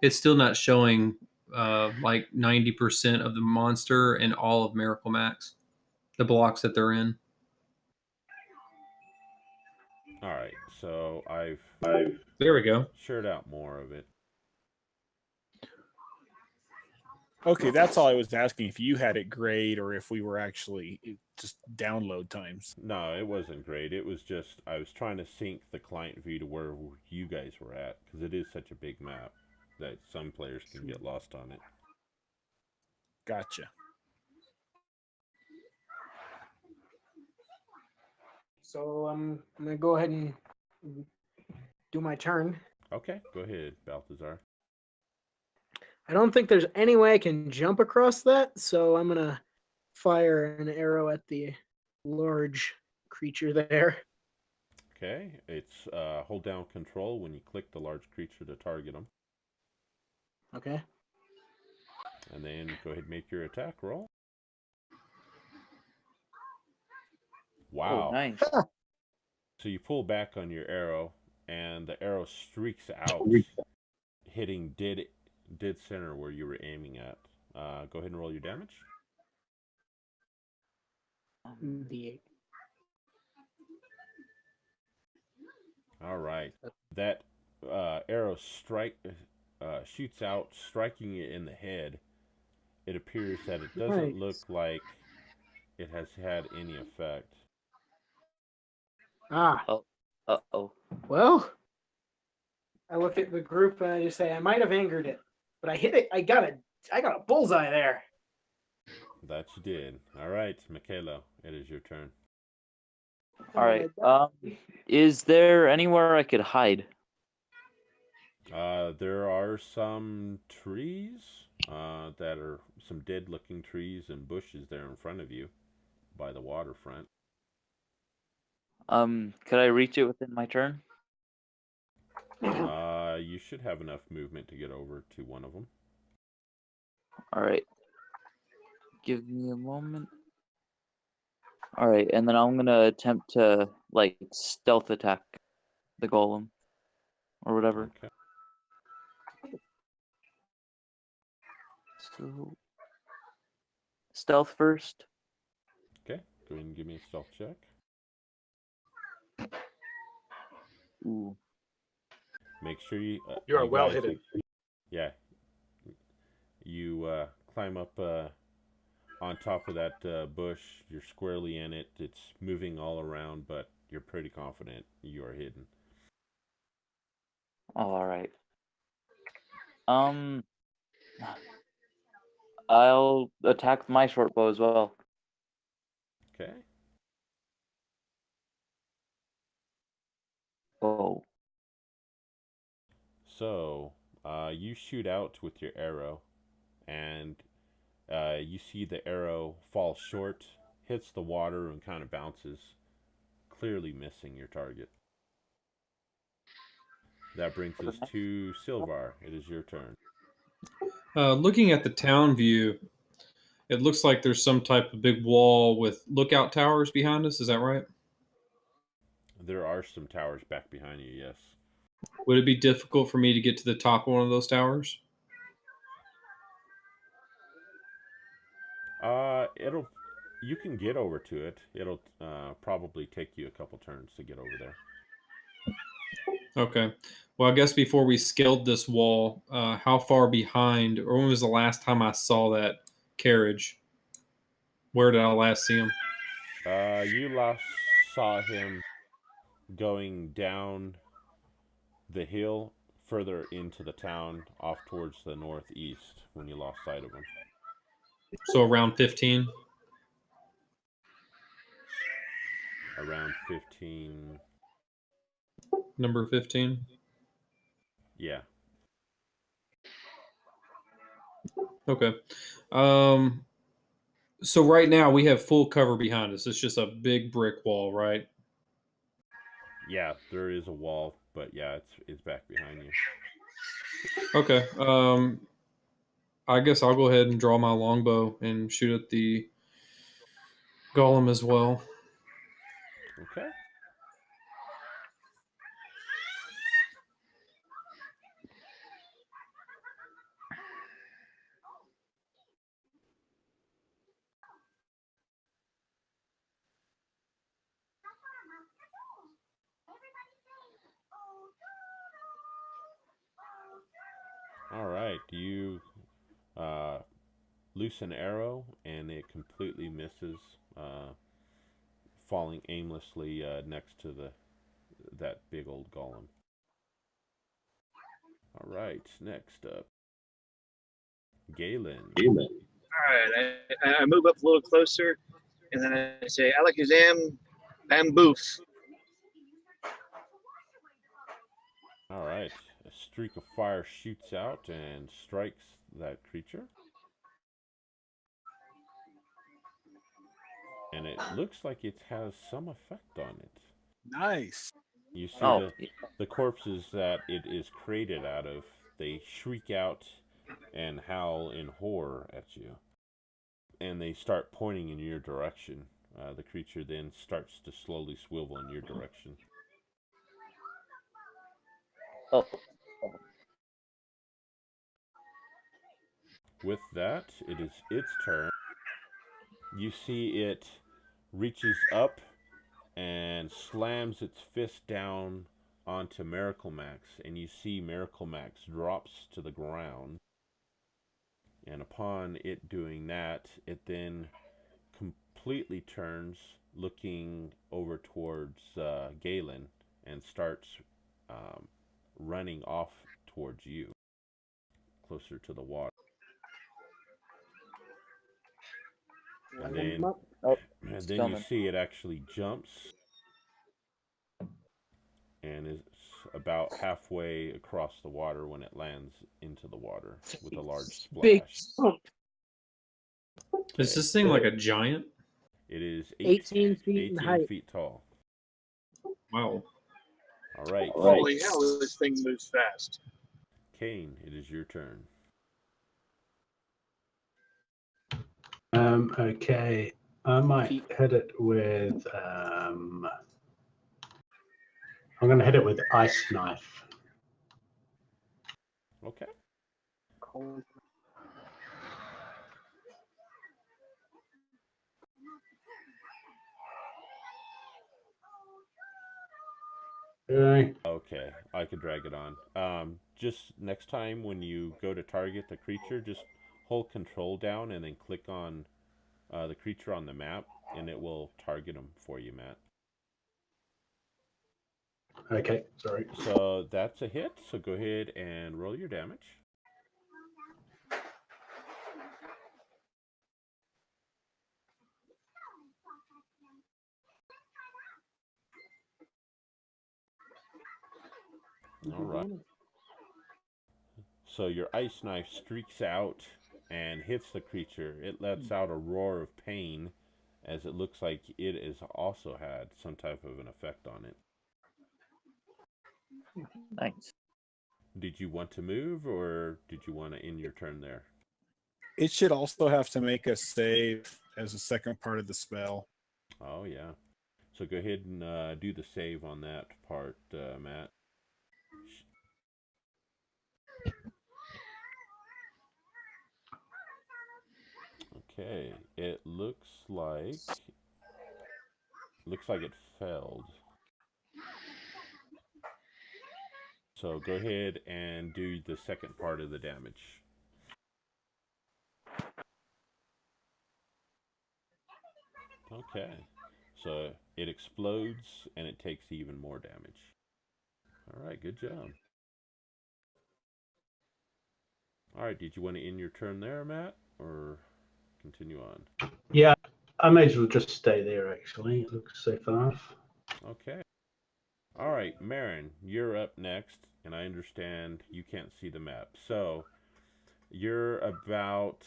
It's still not showing like 90% of the monster and all of Miracle Max, the blocks that they're in. All right, so I've There we go. shared out more of it. Okay, that's all I was asking. If you had it grayed, or if we were actually just download times. No, it wasn't great. It was just I was trying to sync the client view to where you guys were at because it is such a big map that some players can get lost on it. Gotcha. So I'm gonna go ahead and do my turn. Okay, go ahead, Balthazar. I don't think there's any way I can jump across that, so I'm gonna fire an arrow at the large creature there. Okay, it's hold down control when you click the large creature to target them. Okay. And then go ahead and make your attack roll. Wow. Oh, nice. So you pull back on your arrow, and the arrow streaks out, hitting dead center where you were aiming at. Go ahead and roll your damage. D8. All right. That arrow shoots out, striking it in the head. It appears that it doesn't look like it has had any effect. Ah. Uh-oh. Well, I look at the group and I just say I might have angered it, but I hit it. I got a bullseye there. That you did. All right, Michaela, it is your turn. All right. Is there anywhere I could hide? There are some trees that are some dead-looking trees and bushes there in front of you by the waterfront. Could I reach it within my turn? You should have enough movement to get over to one of them. All right. Give me a moment. All right, and then I'm gonna attempt to like stealth attack the golem or whatever. Okay. So stealth first. Okay. Go ahead and give me a stealth check. Ooh. Make sure you. You are well guys- hidden. Yeah. You climb up on top of that bush. You're squarely in it. It's moving all around, but you're pretty confident you are hidden. All right. I'll attack my short bow as well. Okay. Oh. So you shoot out with your arrow, and you see the arrow fall short, hits the water, and kind of bounces, clearly missing your target. That brings us to Silvar. It is your turn. Looking at the town view, it looks like there's some type of big wall with lookout towers behind us. Is that right? There are some towers back behind you, yes. Would it be difficult for me to get to the top of one of those towers? You can get over to it. It'll probably take you a couple turns to get over there. Okay. Well, I guess before we scaled this wall, how far behind, or when was the last time I saw that carriage? Where did I last see him? You last saw him going down the hill further into the town off towards the northeast when you lost sight of him. So around 15? Around 15. Number 15? Yeah. Okay. So right now we have full cover behind us. It's just a big brick wall, right? Yeah, there is a wall, but yeah, it's back behind you. Okay. I guess I'll go ahead and draw my longbow and shoot at the golem as well. Okay. All right, you loose an arrow, and it completely misses, falling aimlessly next to that big old golem. All right, next up, Galen. All right, I move up a little closer, and then I say, Alakazam, Bamboof. All right, a streak of fire shoots out and strikes that creature. And it looks like it has some effect on it. Nice. You see Oh, the corpses that it is created out of, they shriek out and howl in horror at you. And they start pointing in your direction. The creature then starts to slowly swivel in your direction. oh, With that, it is its turn. You see it reaches up and slams its fist down onto Miracle Max, and you see Miracle Max drops to the ground. And upon it doing that, it then completely turns, looking over towards Galen, and starts running off towards you, closer to the water. And then, oh, and it's then you coming. see it actually jumps and is about halfway across the water when it lands into the water with a large Big splash. jump. Is this thing like a giant? It is 18 feet in 18 height. feet tall. Wow. All right, Holy hell, this thing moves fast. Kane, it is your turn. Okay. I might hit it with. I'm going to hit it with Ice Knife. Okay. Cold. Okay, I could drag it on. Just next time when you go to target the creature, just hold control down and then click on the creature on the map, and it will target them for you, Matt. Okay, sorry. So that's a hit, so go ahead and roll your damage. All right. So your ice knife streaks out and hits the creature. It lets out a roar of pain, as it looks like it has also had some type of an effect on it. Nice. Did you want to move, or did you want to end your turn there? It should also have to make a save as a second part of the spell. Oh, yeah. So go ahead and do the save on that part, Matt. Okay, it looks like it failed. So go ahead and do the second part of the damage. Okay, so it explodes and it takes even more damage. All right, good job. All right, did you want to end your turn there, Matt, or continue on? Yeah, I may as well just stay there, actually. It looks safe enough. Okay. All right, Marin, you're up next, and I understand you can't see the map. So you're about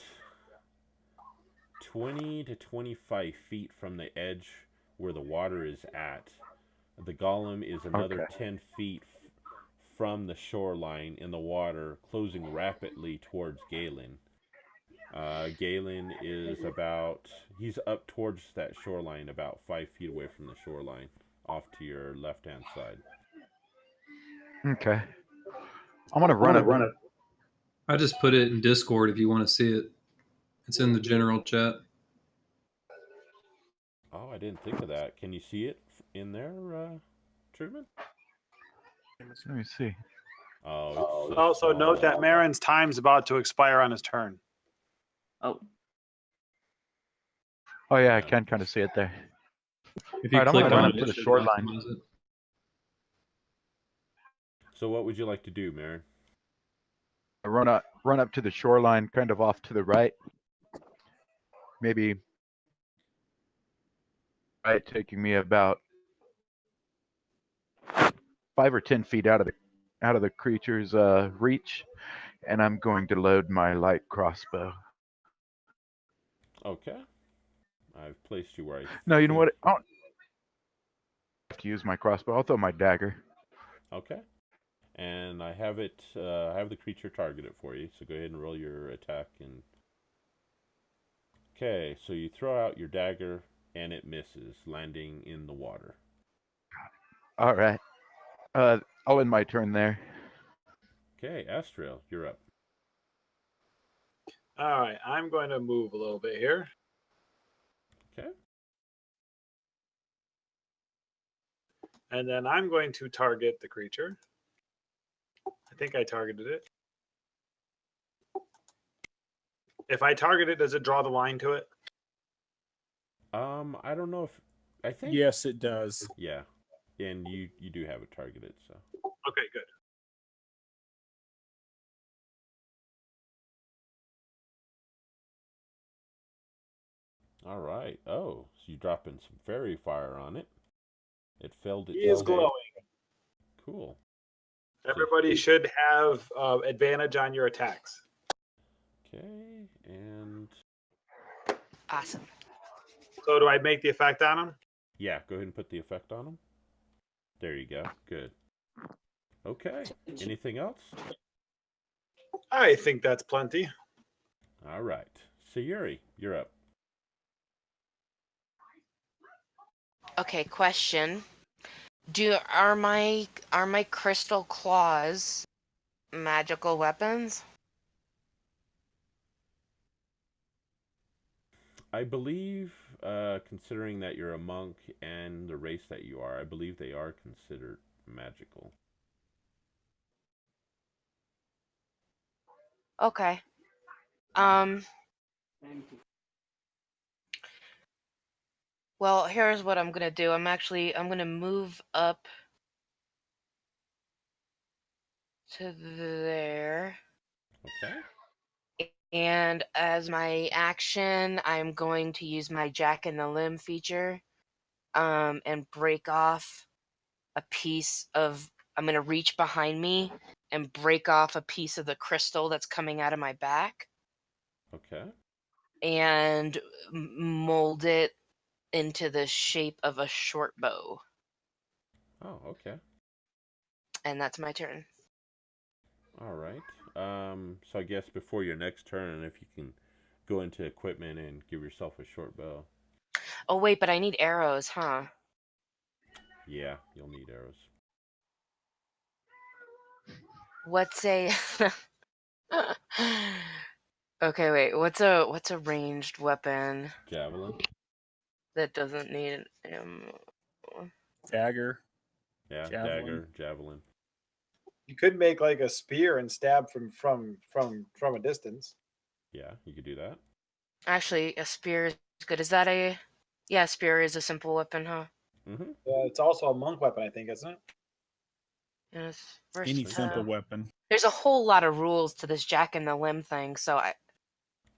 20 to 25 feet from the edge where the water is at. The golem is another 10 feet from the shoreline in the water, closing rapidly towards Galen. Galen is he's up towards that shoreline, about 5 feet away from the shoreline, off to your left-hand side. Okay. I'm going to run it. I just put it in Discord if you want to see it. It's in the general chat. Oh, I didn't think of that. Can you see it in there, Truman? Let me see. Oh, it's Also, note that small. Marin's time's about to expire on his turn. Oh, Oh yeah, I Yeah. can kind of see it there. If you Alright, I'm gonna click run on up it, to it the should shoreline. maximize it. So what would you like to do, Marin? I run up to the shoreline, kind of off to the right. Maybe right, taking me about 5 or 10 feet out of the creature's reach, and I'm going to load my light crossbow. Okay. I've placed you where I No, you know think- what? I don't have to use my crossbow. I'll throw my dagger. Okay. And I have it. I have the creature targeted for you. So go ahead and roll your attack. And okay, so you throw out your dagger, and it misses, landing in the water. All right. I'll end my turn there. Okay, Astriel, you're up. All right, I'm going to move a little bit here. Okay. And then I'm going to target the creature. I think I targeted it. If I target it, does it draw the line to it? I don't know if I think. Yes, it does. Yeah. And you do have it targeted, so. Okay, good. All right. Oh, so you dropping some fairy fire on it. It failed its He is save. glowing. Cool. Everybody should have advantage on your attacks. Okay, and Awesome. So do I make the effect on him? yeah, go ahead and put the effect on them. There you go. Good. Okay. Anything else? I think that's plenty. All right. Sayuri, you're up. Okay, question. Are my crystal claws magical weapons? I believe, considering that you're a monk and the race that you are, I believe they are considered magical. Okay. Well, here's what I'm gonna do. I'm gonna move up to there. Okay. And as my action, I'm going to use my Jack in the Limb feature, and break off a piece of. I'm gonna reach behind me and break off a piece of the crystal that's coming out of my back, Okay. and mold it into the shape of a short bow. Oh, okay. And that's my turn. All right. So I guess before your next turn, if you can go into equipment and give yourself a short bow. Oh wait, but I need arrows, huh? Yeah, you'll need arrows. What's a Okay, wait. What's a ranged weapon Javelin. that doesn't need Dagger. Yeah, Javelin. dagger, javelin. You could make like a spear and stab from a distance. Yeah, you could do that. Actually, a spear is good. Is that a Yeah, a spear is a simple weapon, huh? Mm-hmm. It's also a monk weapon, I think, isn't it? Yes. Any simple weapon. There's a whole lot of rules to this Jack in the Limb thing, so I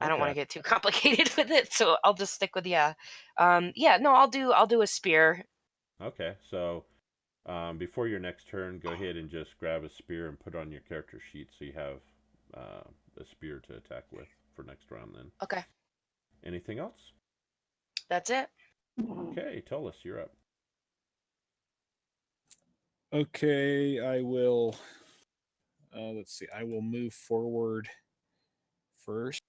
don't want to Okay. get too complicated with it, so I'll just stick with no, I'll do a spear. Okay, so before your next turn, go ahead and just grab a spear and put it on your character sheet so you have a spear to attack with for next round then. Okay. Anything else? That's it. Okay, Tolis, you're up. Okay, I will. Let's see. I will move forward first.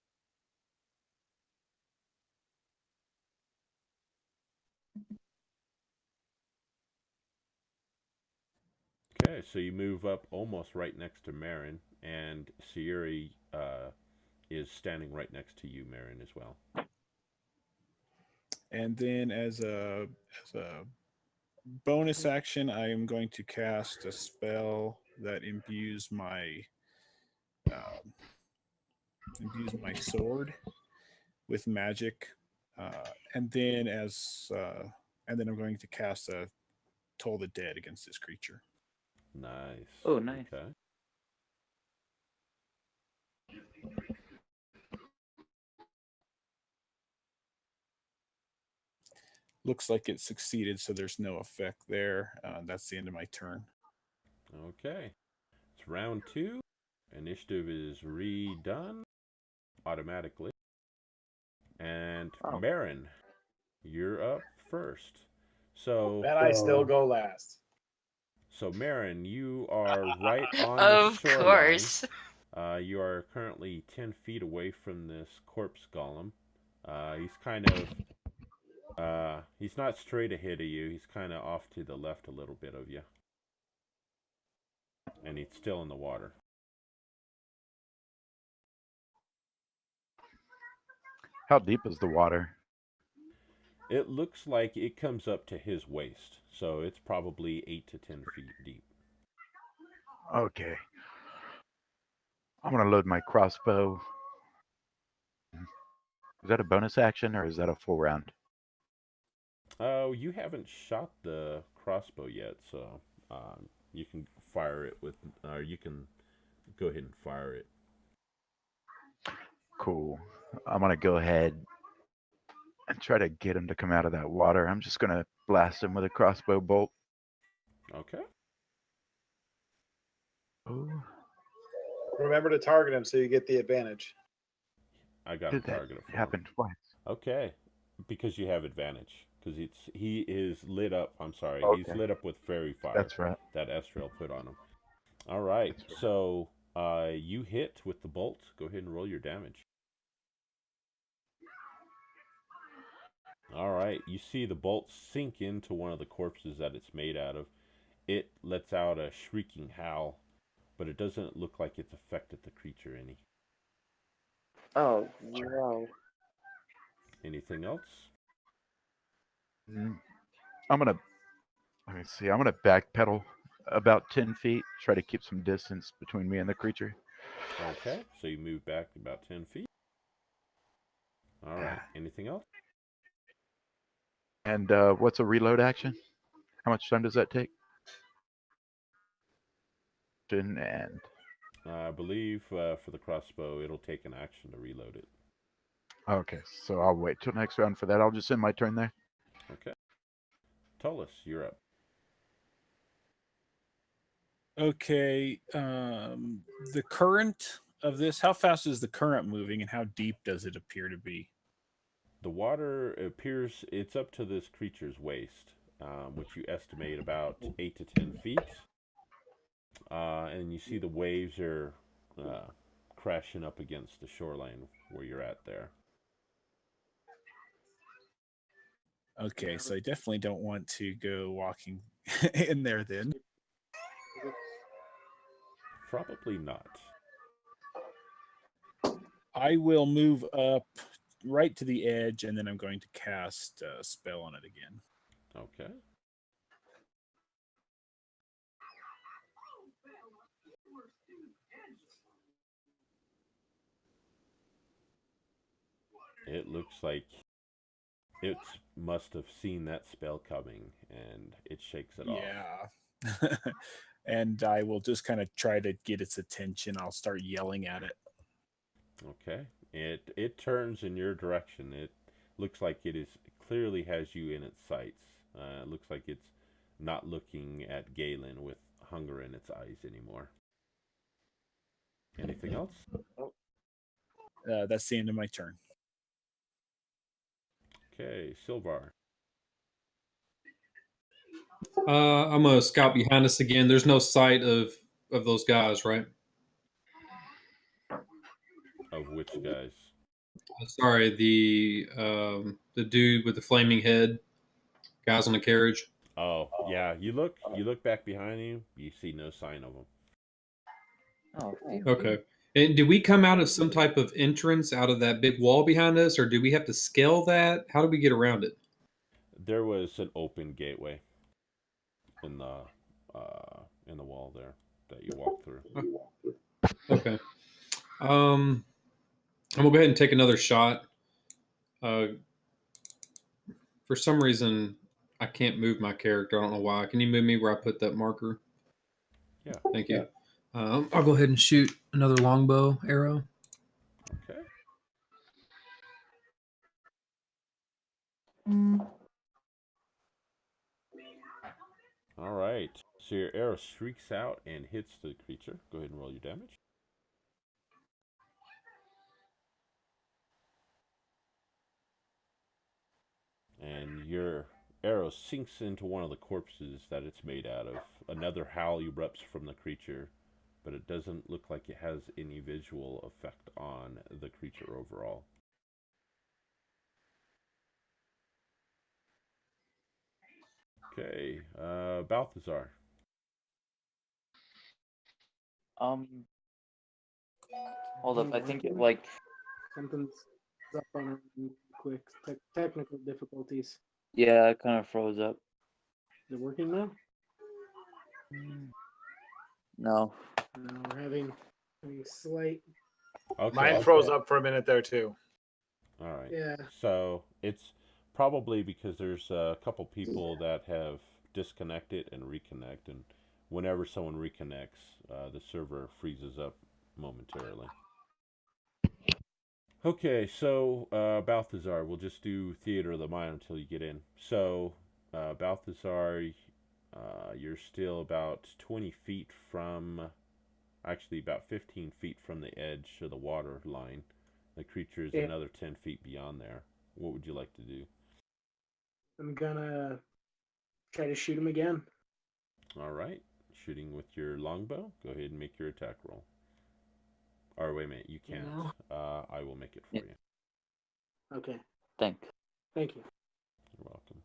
Okay, so you move up almost right next to Marin, and Sayuri is standing right next to you, Marin, as well. And then as a bonus action, I am going to cast a spell that imbues my sword with magic, and then I'm going to cast a Toll the Dead against this creature. Nice. Oh, nice. Okay. Looks like it succeeded, so there's no effect there. That's the end of my turn. Okay. It's round 2. Initiative is redone automatically. And Marin, you're up first. So And I still go last. So Marin, you are right on Of the shoreline. course. You are currently 10 feet away from this corpse golem. He's kind of he's not straight ahead of you. He's kind of off to the left a little bit of you. And he's still in the water. How deep is the water? It looks like it comes up to his waist. So it's probably 8 to 10 feet deep. Okay. I'm going to load my crossbow. Is that a bonus action or is that a full round? Oh, you haven't shot the crossbow yet, so you can fire it with, or you can go ahead and fire it. Cool. I'm going to go ahead and try to get him to come out of that water. I'm just going to blast him with a crossbow bolt. Okay. Oh, Remember to target him so you get the advantage. I got a did that target. happen twice? Okay, because you have advantage. Because he is lit up. I'm sorry, Okay. he's lit up with fairy fire. That's right. That Estrel put on him. All right. That's right. So you hit with the bolt. Go ahead and roll your damage. All right. You see the bolt sink into one of the corpses that it's made out of. It lets out a shrieking howl, but it doesn't look like it's affected the creature any. Oh, wow. Anything else? I'm going to, let me see, I'm going to backpedal about 10 feet, try to keep some distance between me and the creature. Okay. So you move back about 10 feet. All right. Anything else? And what's a reload action? How much time does that take? And I believe for the crossbow, it'll take an action to reload it. okay, so I'll wait till next round for that. I'll just end my turn there. Okay. Tullus, you're up. Okay. The current of this, how fast is the current moving and how deep does it appear to be? The water appears, it's up to this creature's waist, which you estimate about 8 to 10 feet. And you see the waves are crashing up against the shoreline where you're at there. Okay, so I definitely don't want to go walking in there then. Probably not. I will move up right to the edge, and then I'm going to cast a spell on it again. Okay. It looks like it must have seen that spell coming, and it shakes it off. Yeah. And I will just kind of try to get its attention. I'll start yelling at it. Okay. It turns in your direction. It looks like it clearly has you in its sights. It looks like it's not looking at Galen with hunger in its eyes anymore. Anything else? That's the end of my turn. Okay, Silvar. I'm gonna scout behind us again. There's no sight of those guys, right? Of which guys? Sorry, the dude with the flaming head, guys on the carriage. Oh, yeah. You look back behind you. You see no sign of them. Oh, Okay. And did we come out of some type of entrance out of that big wall behind us, or do we have to scale that? How do we get around it? There was an open gateway in the wall there. that you walk through. Okay. I'm gonna go ahead and take another shot. For some reason, I can't move my character. I don't know why. Can you move me where I put that marker? Yeah. Thank you. I'll go ahead and shoot another longbow arrow. Okay. All right. So your arrow shrieks out and hits the creature. Go ahead and roll your damage. And your arrow sinks into one of the corpses that it's made out of. Another howl erupts from the creature, but it doesn't look like it has any visual effect on the creature overall. Okay, Balthazar. Hold up. I think it like Something's up on it quick. Technical difficulties. yeah, it kind of froze up. Is it working now? No. No, we're having slight. Okay. Mine froze up for a minute there too. All right. Yeah. So it's probably because there's a couple people that have disconnected and reconnect, and whenever someone reconnects, the server freezes up momentarily. Okay, so Balthazar, we'll just do Theater of the Mind until you get in. So Balthazar, you're still about 20 feet from, actually about 15 feet from the edge of the water line. The creature is another 10 feet beyond there. What would you like to do? I'm gonna try to shoot him again. All right, shooting with your longbow. Go ahead and make your attack roll. Or wait a minute, you can't. No. I will make it for you. Okay. Thank you. You're welcome.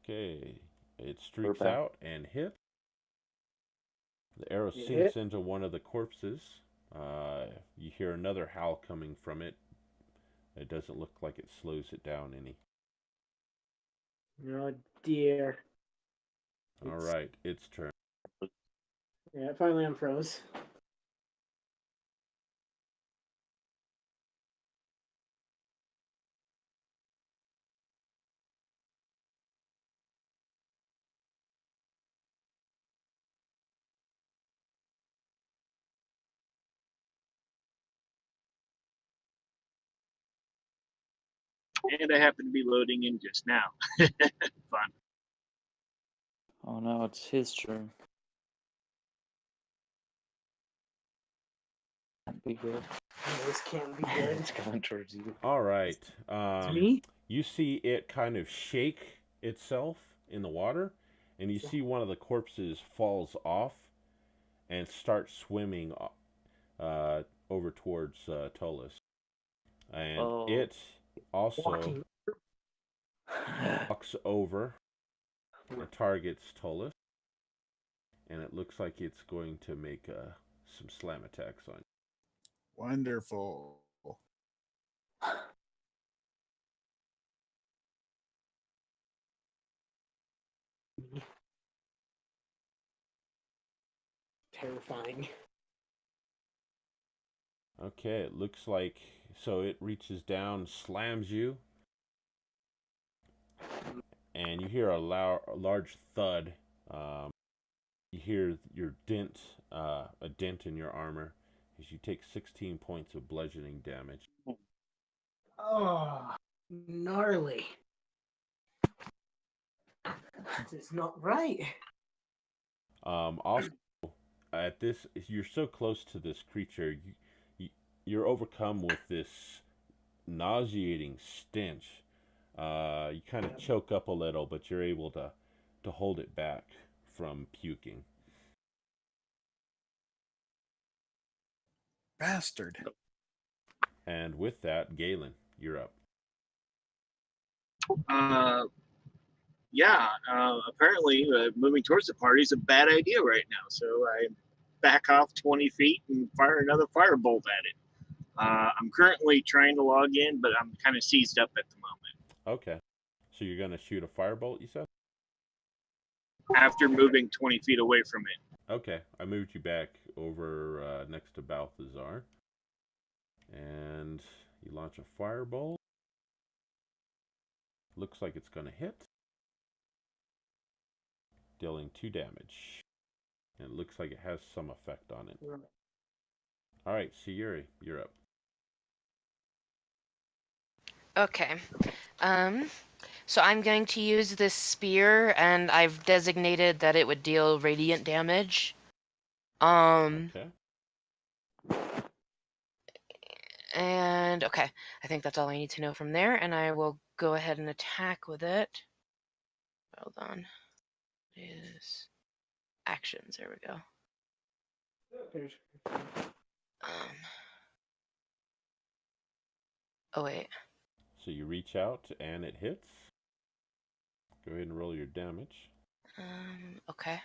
Okay, it streaks back. out and hits. The arrow It sinks hit. into one of the corpses. You hear another howl coming from it. It doesn't look like it slows it down any. Oh dear. All right, its turn. Yeah, it finally unfroze. And I happen to be loading in just now. Fun. Oh no, it's his turn. Can't be good. This can't be good. It's coming towards you. All right. It's me? You see it kind of shake itself in the water, and you see one of the corpses falls off and starts swimming over towards Tullus. And it also walks over and targets Tullus, and it looks like it's going to make some slam attacks on you. Wonderful. Terrifying. Okay, it looks like, so it reaches down, slams you, and you hear a large thud. You hear your dent, a dent in your armor, as you take 16 points of bludgeoning damage. Oh, gnarly. This is not right. Also, at this, you're so close to this creature, you're overcome with this nauseating stench. You kind of choke up a little, but you're able to hold it back from puking. Bastard. And with that, Galen, you're up. Apparently moving towards the party is a bad idea right now. So I back off 20 feet and fire another firebolt at it. I'm currently trying to log in, but I'm kind of seized up at the moment. Okay. So you're going to shoot a firebolt, you said? after moving 20 feet away from it. Okay, I moved you back over next to Balthazar. And you launch a fireball. Looks like it's going to hit. Dealing 2 damage. And it looks like it has some effect on it. Alright, Sayuri, you're up. Okay. So I'm going to use this spear, and I've designated that it would deal radiant damage. Okay. And okay, I think that's all I need to know from there, and I will go ahead and attack with it. Hold on. Is actions. There we go. Oh wait. So you reach out and it hits. Go ahead and roll your damage. Okay.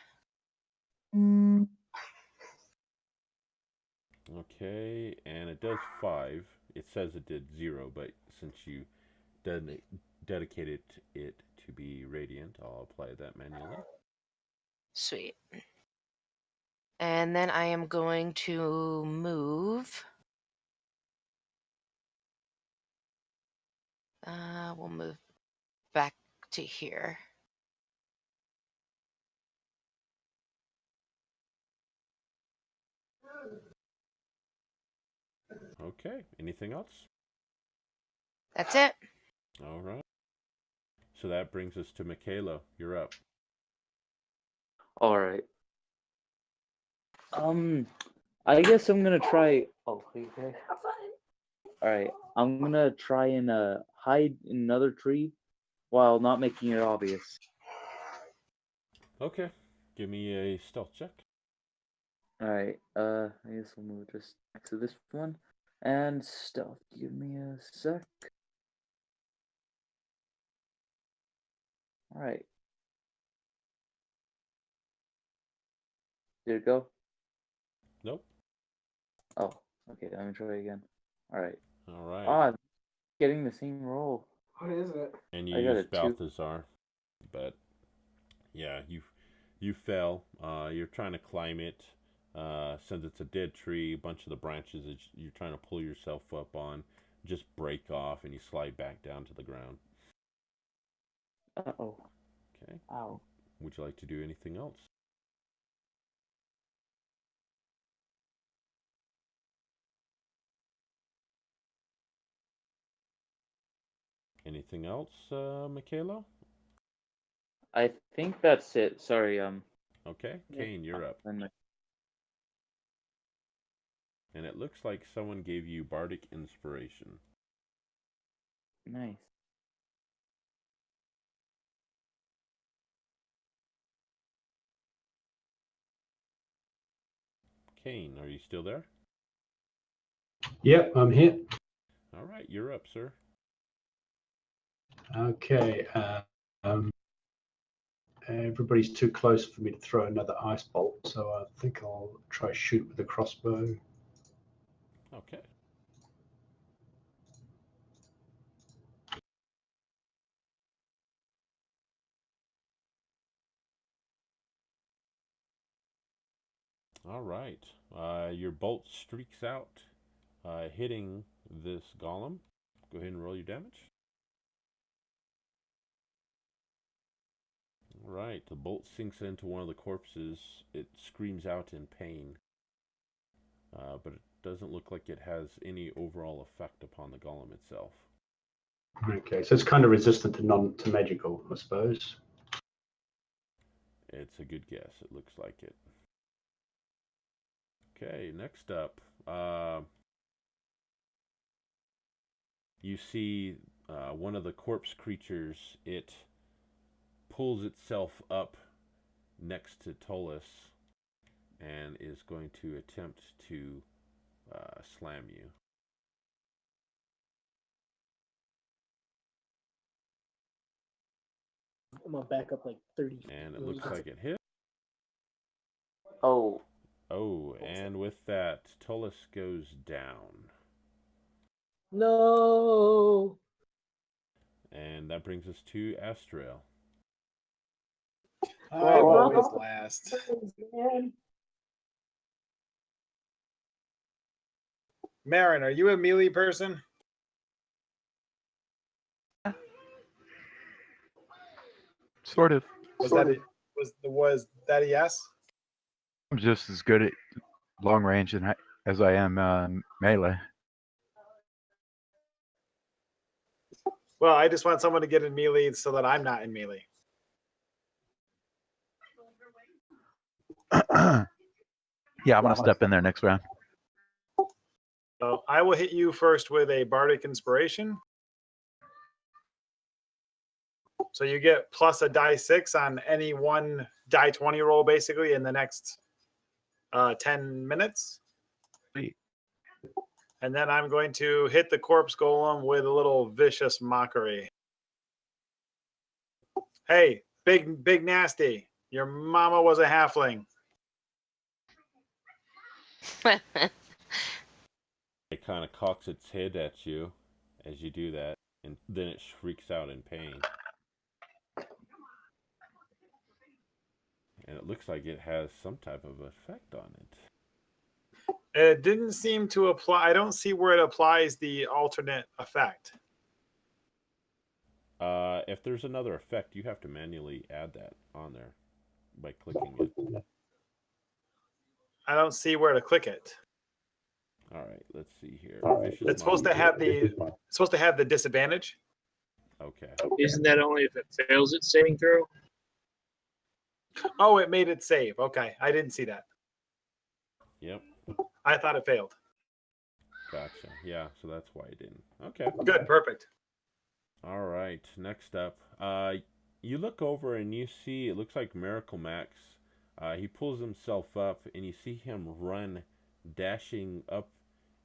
Okay, and it does 5. It says it did 0, but since you dedicated it to be radiant, I'll apply that manually. Sweet. And then I am going to move. We'll move back to here. Okay, anything else? That's it. All right. So that brings us to Michaela. You're up. All right. I guess I'm gonna try. Oh, okay. All right. I'm gonna try and hide in another tree while not making it obvious. Okay. Give me a stealth check. All right. I guess I'll move just next to this one and stealth. Give me a sec. All right. Did it go? Nope. Oh, okay. Let me try again. All right. All right. Ah, getting the same roll. What is it? And you I got use a 2. Balthazar, but yeah, you fell. You're trying to climb it. Since it's a dead tree, a bunch of the branches that you're trying to pull yourself up on just break off, and you slide back down to the ground. Uh-oh. Okay. Ow. Would you like to do anything else? Anything else, Michaela? I think that's it. Sorry. Okay, Kane, you're up. And it looks like someone gave you Bardic Inspiration. Nice. Kane, are you still there? Yep, I'm here. All right, you're up, sir. Okay. Everybody's too close for me to throw another ice bolt, so I think I'll try shoot with the crossbow. Okay. All right. Your bolt streaks out, hitting this golem. Go ahead and roll your damage. All right. The bolt sinks into one of the corpses. It screams out in pain, but it doesn't look like it has any overall effect upon the golem itself. Okay, so it's kind of resistant to magical, I suppose. It's a good guess. It looks like it. Okay, next up, you see one of the corpse creatures. It pulls itself up next to Tullus and is going to attempt to slam you. I'm gonna back up like 30. And it looks like it hit. Oh. Oh, and with that, Tullus goes down. No. And that brings us to Astrael. I'm always last. Marin, are you a melee person? Sort of. Was that a yes? I'm just as good at long range as I am melee. Well, I just want someone to get in melee so that I'm not in melee. Yeah, I'm gonna step in there next round. So I will hit you first with a Bardic Inspiration. So you get plus a die 6 on any one die 20 roll, basically, in the next 10 minutes. Sweet. And then I'm going to hit the Corpse Golem with a little Vicious Mockery. Hey, big nasty. Your mama was a halfling. It kind of cocks its head at you as you do that, and then it shrieks out in pain. And it looks like it has some type of effect on it. It didn't seem to apply. I don't see where it applies the alternate effect. If there's another effect, you have to manually add that on there by clicking it. I don't see where to click it. All right, let's see here. It's supposed to have the disadvantage. Okay. Isn't that only if it fails its saving throw? Oh, it made it save. Okay, I didn't see that. Yep. I thought it failed. Gotcha. Yeah, so that's why it didn't. Okay. Good, perfect. All right. Next up, you look over and you see it looks like Miracle Max. He pulls himself up and you see him run, dashing up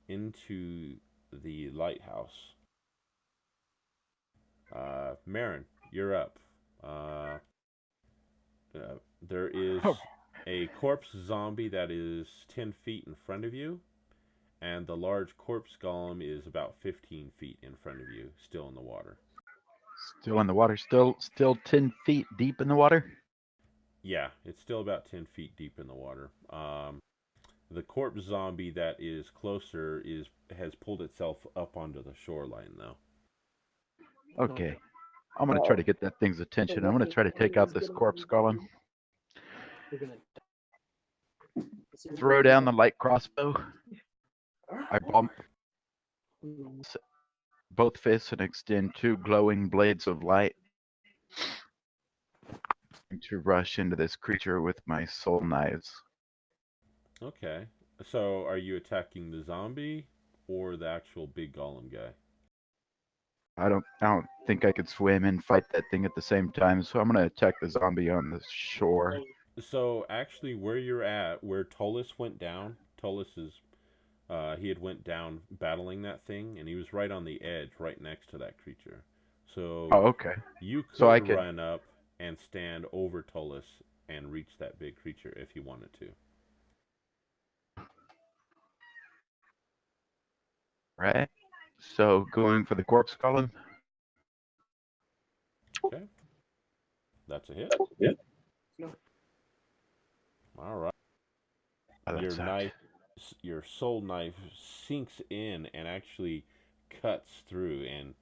into the lighthouse. Marin, you're up. There is a corpse zombie that is 10 feet in front of you, and the large corpse golem is about 15 feet in front of you, still in the water. Still in the water. Still 10 feet deep in the water. Yeah, it's still about 10 feet deep in the water. The corpse zombie that is closer has pulled itself up onto the shoreline, though. Okay. I'm gonna try to get that thing's attention. I'm gonna try to take out this corpse golem. Throw down the light crossbow. I bump both fists and extend two glowing blades of light to rush into this creature with my soul knives. Okay. So are you attacking the zombie or the actual big golem guy? I don't think I could swim and fight that thing at the same time, so I'm gonna attack the zombie on the shore. So actually, where you're at, where Tullus went down, he had went down battling that thing, and he was right on the edge, right next to that creature. So okay. You could so I could run up and stand over Tullus and reach that big creature if you wanted to. Right. So going for the corpse golem. Okay. That's a hit. Yeah. No. All right. Oh, Your soul knife sinks in and actually cuts through, and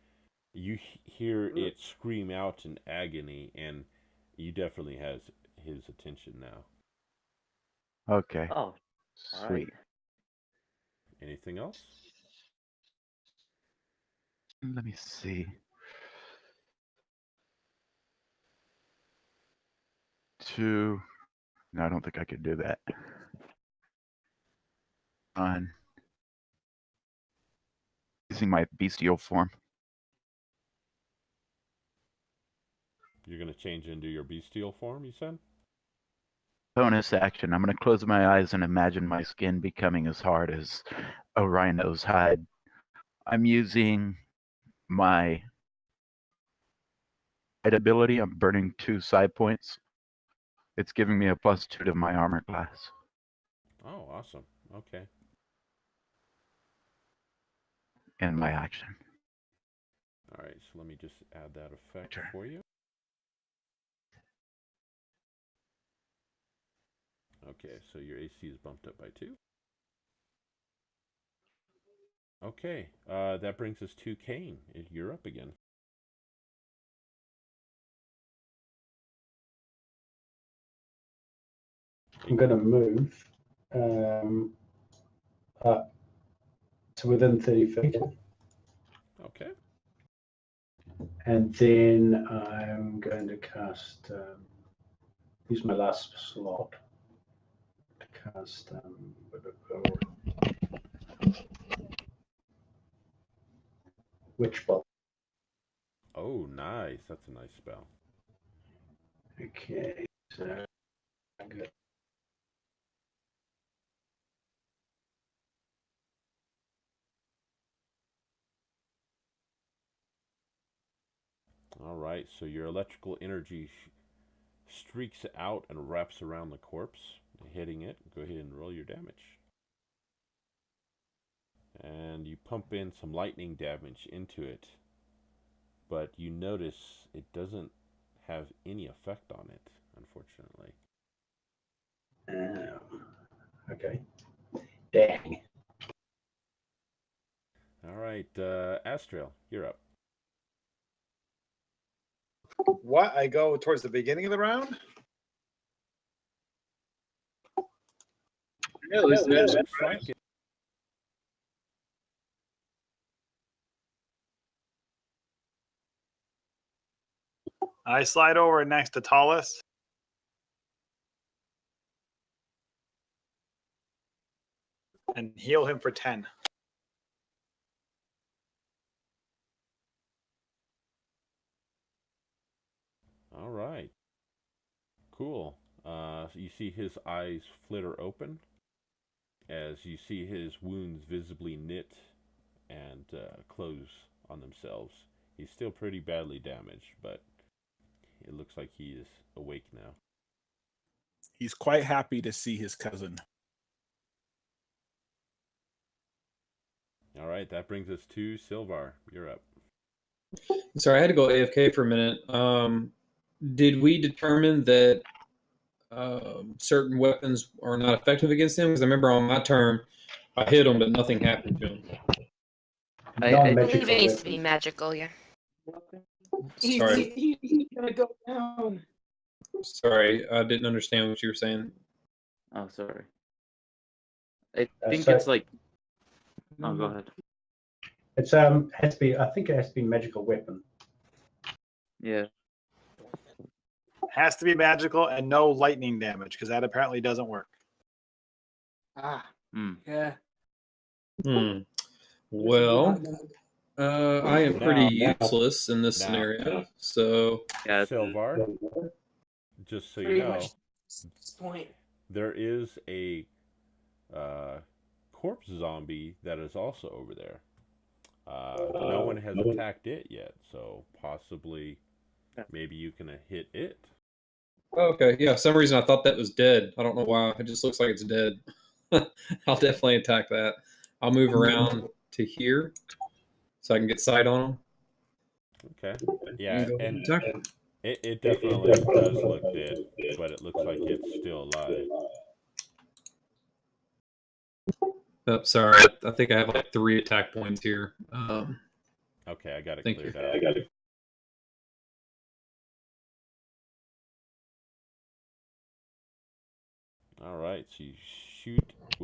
you hear it scream out in agony, and you definitely has his attention now. Okay. Oh, sweet. right. Anything else? Let me see. No, I don't think I could do that. Using my bestial form. You're going to change into your bestial form, you said? Bonus action. I'm going to close my eyes and imagine my skin becoming as hard as a rhino's hide. I'm using my ability. I'm burning 2 side points. It's giving me a +2 to my armor class. Oh, awesome. Okay. And my action. All right, so let me just add that effect for you. Okay, so your AC is bumped up by 2. Okay, that brings us to Kane. You're up again. I'm going to move up to within 30 feet. Okay. And then I'm going to cast, use my last slot to cast Witch Bolt. Oh, nice. That's a nice spell. Okay, so I'm good. All right, so your electrical energy streaks out and wraps around the corpse, hitting it. Go ahead and roll your damage. And you pump in some lightning damage into it, but you notice it doesn't have any effect on it, unfortunately. Okay. Dang. All right, Astriel, you're up. What? I go towards the beginning of the round? No, isn't that Looks right? like it. I slide over next to Tallus. And heal him for 10. All right. Cool. You see his eyes flitter open as you see his wounds visibly knit and close on themselves. He's still pretty badly damaged, but it looks like he is awake now. He's quite happy to see his cousin. All right, that brings us to Silvar. You're up. Sorry, I had to go AFK for a minute. Did we determine that certain weapons are not effective against him? Because I remember on my turn, I hit him, but nothing happened to him. I believe it needs to be magical, yeah. Sorry. He's gonna go down. Sorry, I didn't understand what you were saying. Oh, sorry. I think so- it's like. Oh, go ahead. It's has to be. I think it has to be magical weapon. Yeah. Has to be magical and no lightning damage, because that apparently doesn't work. Ah, Hmm. yeah. Well, I am pretty Now- useless in this now- scenario, so Yeah. Silvar, just so you Pretty know, much this point. there is a corpse zombie that is also over there. No one has attacked it yet, so possibly maybe you can hit it. okay. Yeah, for some reason I thought that was dead. I don't know why. It just looks like it's dead. I'll definitely attack that. I'll move around to here so I can get sight on him. Okay. Yeah, Go ahead and attack. it definitely does look dead, but it looks like it's still alive. Oh, sorry. I think I have like 3 attack points here. Okay, I got it Thank cleared you. out. All right, so you shoot with